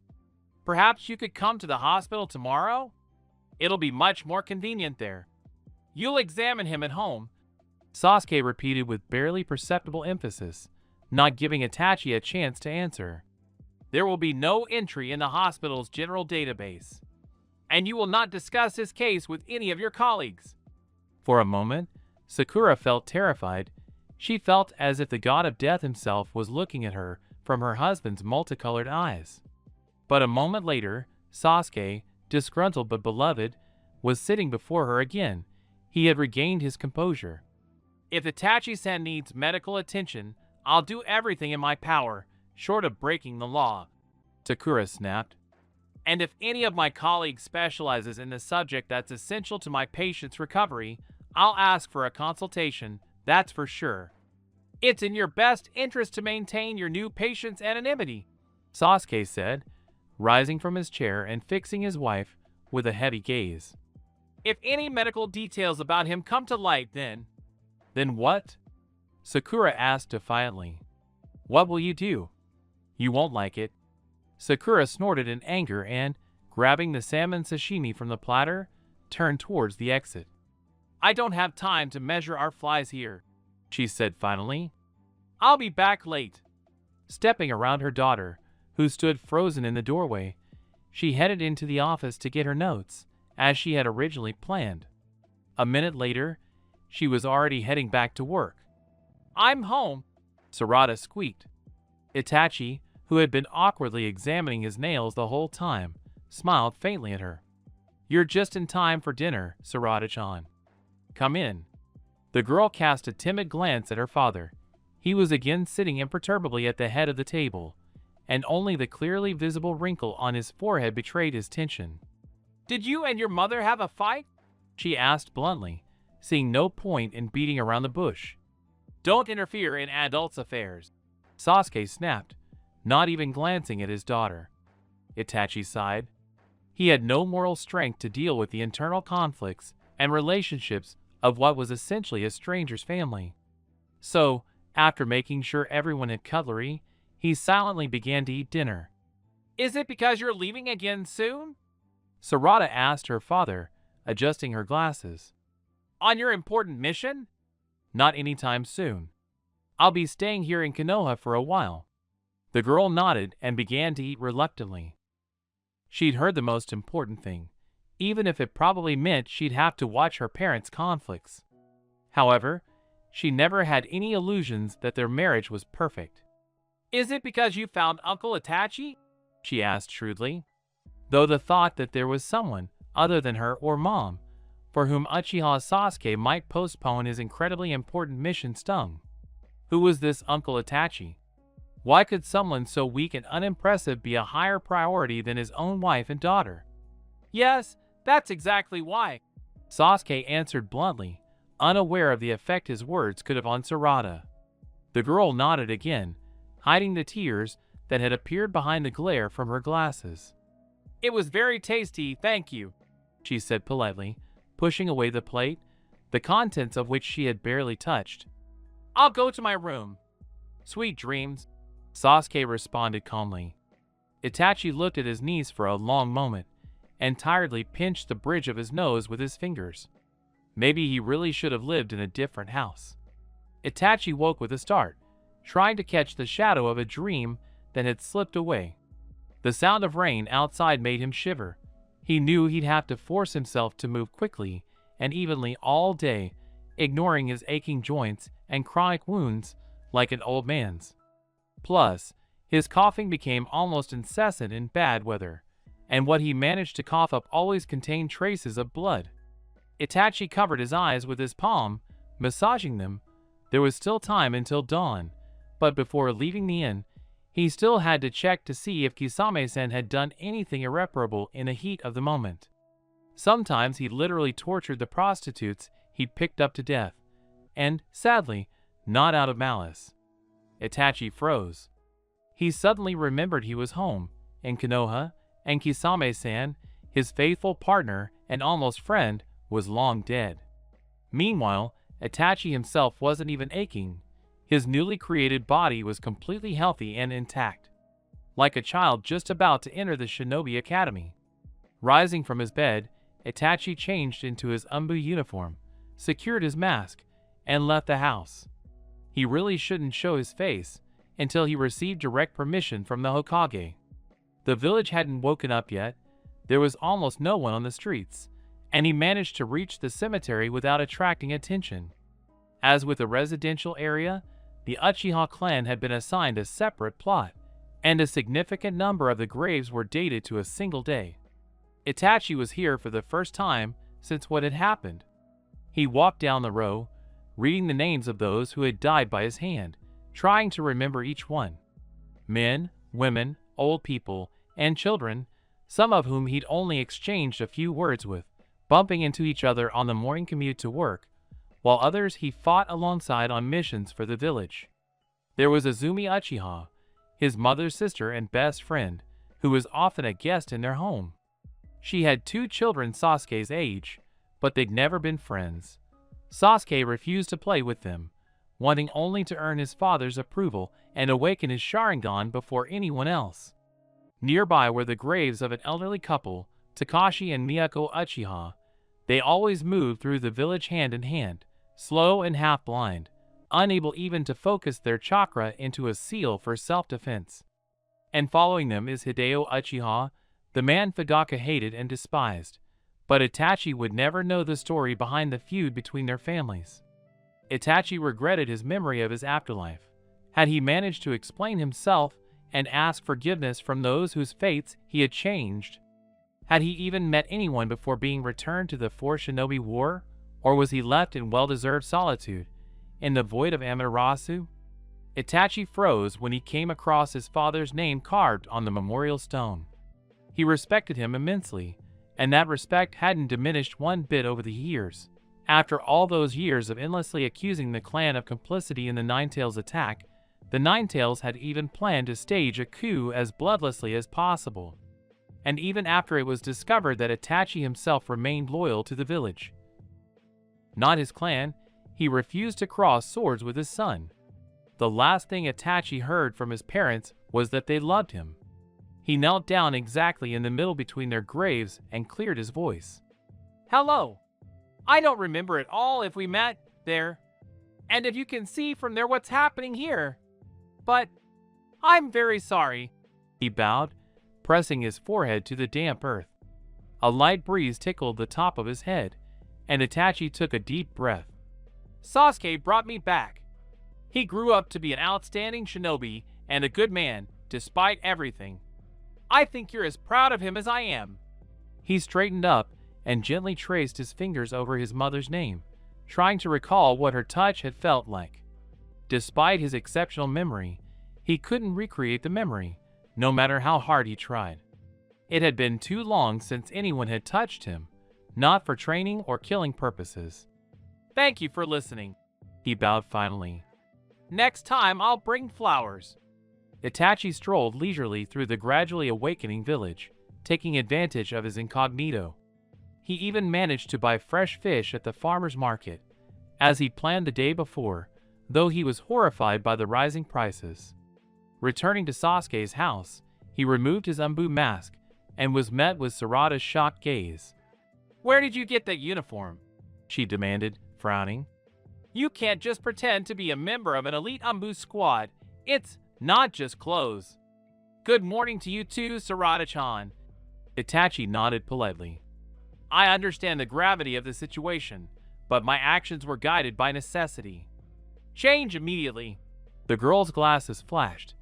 Perhaps you could come to the hospital tomorrow? It'll be much more convenient there. You'll examine him at home, Sasuke repeated with barely perceptible emphasis, not giving Itachi a chance to answer. There will be no entry in the hospital's general database, and you will not discuss his case with any of your colleagues. For a moment, Sakura felt terrified. She felt as if the god of death himself was looking at her from her husband's multicolored eyes. But a moment later, Sasuke, disgruntled but beloved, was sitting before her again. He had regained his composure. If Itachi-san needs medical attention, I'll do everything in my power, short of breaking the law, Sakura snapped. And if any of my colleagues specializes in the subject that's essential to my patient's recovery, I'll ask for a consultation, that's for sure. It's in your best interest to maintain your new patient's anonymity, Sasuke said, rising from his chair and fixing his wife with a heavy gaze. If any medical details about him come to light, then what? Sakura asked defiantly. What will you do? You won't like it. Sakura snorted in anger and, grabbing the salmon sashimi from the platter, turned towards the exit. I don't have time to measure our flies here, she said finally. I'll be back late. Stepping around her daughter, who stood frozen in the doorway, she headed into the office to get her notes, as she had originally planned. A minute later, she was already heading back to work. I'm home, Sarada squeaked. Itachi, who had been awkwardly examining his nails the whole time, smiled faintly at her. You're just in time for dinner, Sarada-chan. Come in. The girl cast a timid glance at her father. He was again sitting imperturbably at the head of the table, and only the clearly visible wrinkle on his forehead betrayed his tension. Did you and your mother have a fight? She asked bluntly, seeing no point in beating around the bush. Don't interfere in adults' affairs, Sasuke snapped, not even glancing at his daughter. Itachi sighed. He had no moral strength to deal with the internal conflicts and relationships of what was essentially a stranger's family. So, after making sure everyone had cutlery, he silently began to eat dinner. Is it because you're leaving again soon? Sarada asked her father, adjusting her glasses. On your important mission? Not anytime soon. I'll be staying here in Konoha for a while. The girl nodded and began to eat reluctantly. She'd heard the most important thing, even if it probably meant she'd have to watch her parents' conflicts. However, she never had any illusions that their marriage was perfect. Is it because you found Uncle Itachi? She asked shrewdly, though the thought that there was someone, other than her or mom, for whom Uchiha Sasuke might postpone his incredibly important mission stung. Who was this Uncle Itachi? Why could someone so weak and unimpressive be a higher priority than his own wife and daughter? Yes, that's exactly why, Sasuke answered bluntly, unaware of the effect his words could have on Sarada. The girl nodded again, hiding the tears that had appeared behind the glare from her glasses. It was very tasty, thank you, she said politely, pushing away the plate, the contents of which she had barely touched. I'll go to my room. Sweet dreams, Sasuke responded calmly. Itachi looked at his niece for a long moment, and tiredly pinched the bridge of his nose with his fingers. Maybe he really should have lived in a different house. Itachi woke with a start, trying to catch the shadow of a dream that had slipped away. The sound of rain outside made him shiver. He knew he'd have to force himself to move quickly and evenly all day, ignoring his aching joints and chronic wounds like an old man's. Plus, his coughing became almost incessant in bad weather, and what he managed to cough up always contained traces of blood. Itachi covered his eyes with his palm, massaging them. There was still time until dawn, but before leaving the inn, he still had to check to see if Kisame-sen had done anything irreparable in the heat of the moment. Sometimes he literally tortured the prostitutes he'd picked up to death, and, sadly, not out of malice. Itachi froze. He suddenly remembered he was home, in Konoha, and Kisame-san, his faithful partner and almost friend, was long dead. Meanwhile, Itachi himself wasn't even aching. His newly created body was completely healthy and intact, like a child just about to enter the Shinobi Academy. Rising from his bed, Itachi changed into his Umbu uniform, secured his mask, and left the house. He really shouldn't show his face until he received direct permission from the Hokage. The village hadn't woken up yet, there was almost no one on the streets, and he managed to reach the cemetery without attracting attention. As with the residential area, the Uchiha clan had been assigned a separate plot, and a significant number of the graves were dated to a single day. Itachi was here for the first time since what had happened. He walked down the row, reading the names of those who had died by his hand, trying to remember each one. Men, women, old people, and children, some of whom he'd only exchanged a few words with, bumping into each other on the morning commute to work, while others he fought alongside on missions for the village. There was Azumi Uchiha, his mother's sister and best friend, who was often a guest in their home. She had 2 children Sasuke's age, but they'd never been friends. Sasuke refused to play with them, wanting only to earn his father's approval and awaken his Sharingan before anyone else. Nearby were the graves of an elderly couple, Takashi and Miyako Uchiha. They always moved through the village hand in hand, slow and half-blind, unable even to focus their chakra into a seal for self-defense. And following them is Hideo Uchiha, the man Fudaka hated and despised. But Itachi would never know the story behind the feud between their families. Itachi regretted his memory of his afterlife. Had he managed to explain himself and ask forgiveness from those whose fates he had changed? Had he even met anyone before being returned to the 4 Shinobi War? Or was he left in well-deserved solitude, in the void of Amaterasu? Itachi froze when he came across his father's name carved on the memorial stone. He respected him immensely, and that respect hadn't diminished one bit over the years. After all those years of endlessly accusing the clan of complicity in the Ninetales attack, the Ninetales had even planned to stage a coup as bloodlessly as possible. And even after it was discovered that Itachi himself remained loyal to the village, not his clan, he refused to cross swords with his son. The last thing Itachi heard from his parents was that they loved him. He knelt down exactly in the middle between their graves and cleared his voice. "Hello. I don't remember at all if we met there, and if you can see from there what's happening here. But I'm very sorry." He bowed, pressing his forehead to the damp earth. A light breeze tickled the top of his head, and Itachi took a deep breath. "Sasuke brought me back. He grew up to be an outstanding shinobi and a good man, despite everything. I think you're as proud of him as I am." He straightened up and gently traced his fingers over his mother's name, trying to recall what her touch had felt like. Despite his exceptional memory, he couldn't recreate the memory, no matter how hard he tried. It had been too long since anyone had touched him, not for training or killing purposes. "Thank you for listening," he bowed finally. "Next time I'll bring flowers." Itachi strolled leisurely through the gradually awakening village, taking advantage of his incognito. He even managed to buy fresh fish at the farmer's market, as he'd planned the day before, though he was horrified by the rising prices. Returning to Sasuke's house, he removed his Umbu mask and was met with Sarada's shocked gaze. "Where did you get that uniform?" she demanded, frowning. "You can't just pretend to be a member of an elite Umbu squad. It's not just clothes." Good morning to you too, Sarada-chan. Itachi nodded politely. I understand the gravity of the situation, but my actions were guided by necessity. Change immediately. The girl's glasses flashed,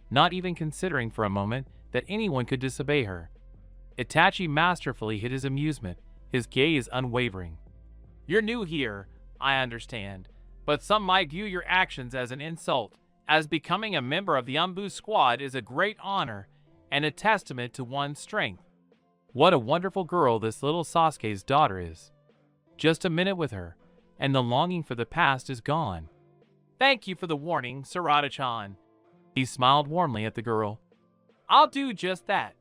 not even considering for a moment that anyone could disobey her. Itachi masterfully hid his amusement, his gaze unwavering. You're new here, I understand, but some might view your actions as an insult, as becoming a member of the Umbu squad is a great honor and a testament to one's strength. What a wonderful girl this little Sasuke's daughter is. Just a minute with her, and the longing for the past is gone. Thank you for the warning, Sarada-chan. He smiled warmly at the girl. I'll do just that.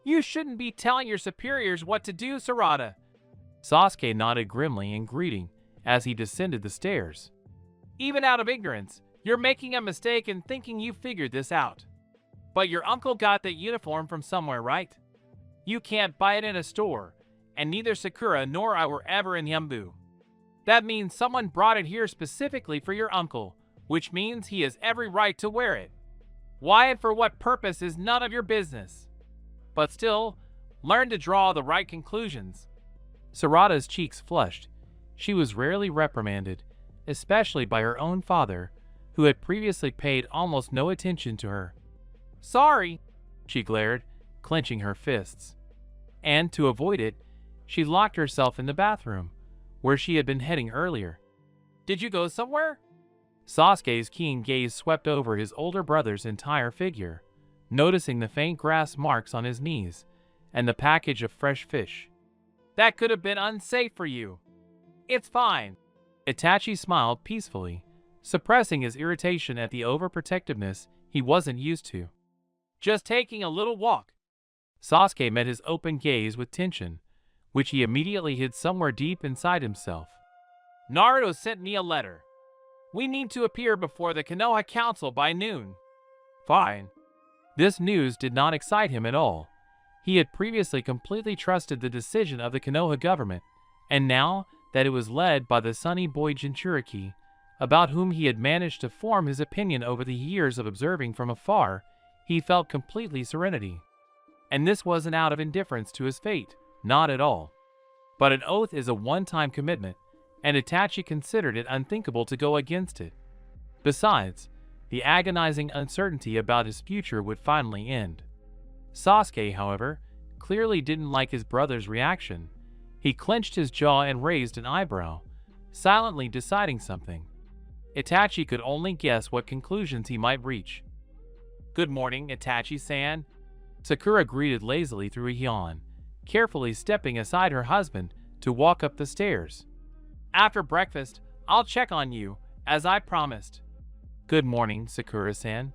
You shouldn't be telling your superiors what to do, Sarada. Sasuke nodded grimly in greeting as he descended the stairs. Even out of ignorance, you're making a mistake in thinking you figured this out. But your uncle got that uniform from somewhere, right? You can't buy it in a store, and neither Sakura nor I were ever in Yambu. That means someone brought it here specifically for your uncle, which means he has every right to wear it. Why and for what purpose is none of your business. But still, learn to draw the right conclusions. Sarada's cheeks flushed. She was rarely reprimanded, especially by her own father, who had previously paid almost no attention to her. Sorry, she glared, clenching her fists. And to avoid it, she locked herself in the bathroom, where she had been heading earlier. Did you go somewhere? Sasuke's keen gaze swept over his older brother's entire figure, noticing the faint grass marks on his knees and the package of fresh fish. That could have been unsafe for you. It's fine. Itachi smiled peacefully, suppressing his irritation at the overprotectiveness he wasn't used to. Just taking a little walk. Sasuke met his open gaze with tension, which he immediately hid somewhere deep inside himself. Naruto sent me a letter. We need to appear before the Konoha Council by noon. Fine. This news did not excite him at all. He had previously completely trusted the decision of the Konoha government, and now that it was led by the sunny boy Jinchuriki, about whom he had managed to form his opinion over the years of observing from afar, he felt completely serenity. And this wasn't out of indifference to his fate, not at all. But an oath is a one-time commitment, and Itachi considered it unthinkable to go against it. Besides, the agonizing uncertainty about his future would finally end. Sasuke, however, clearly didn't like his brother's reaction. He clenched his jaw and raised an eyebrow, silently deciding something. Itachi could only guess what conclusions he might reach. Good morning, Itachi-san. Sakura greeted lazily through a yawn, carefully stepping aside her husband to walk up the stairs. After breakfast, I'll check on you, as I promised. Good morning, Sakura-san.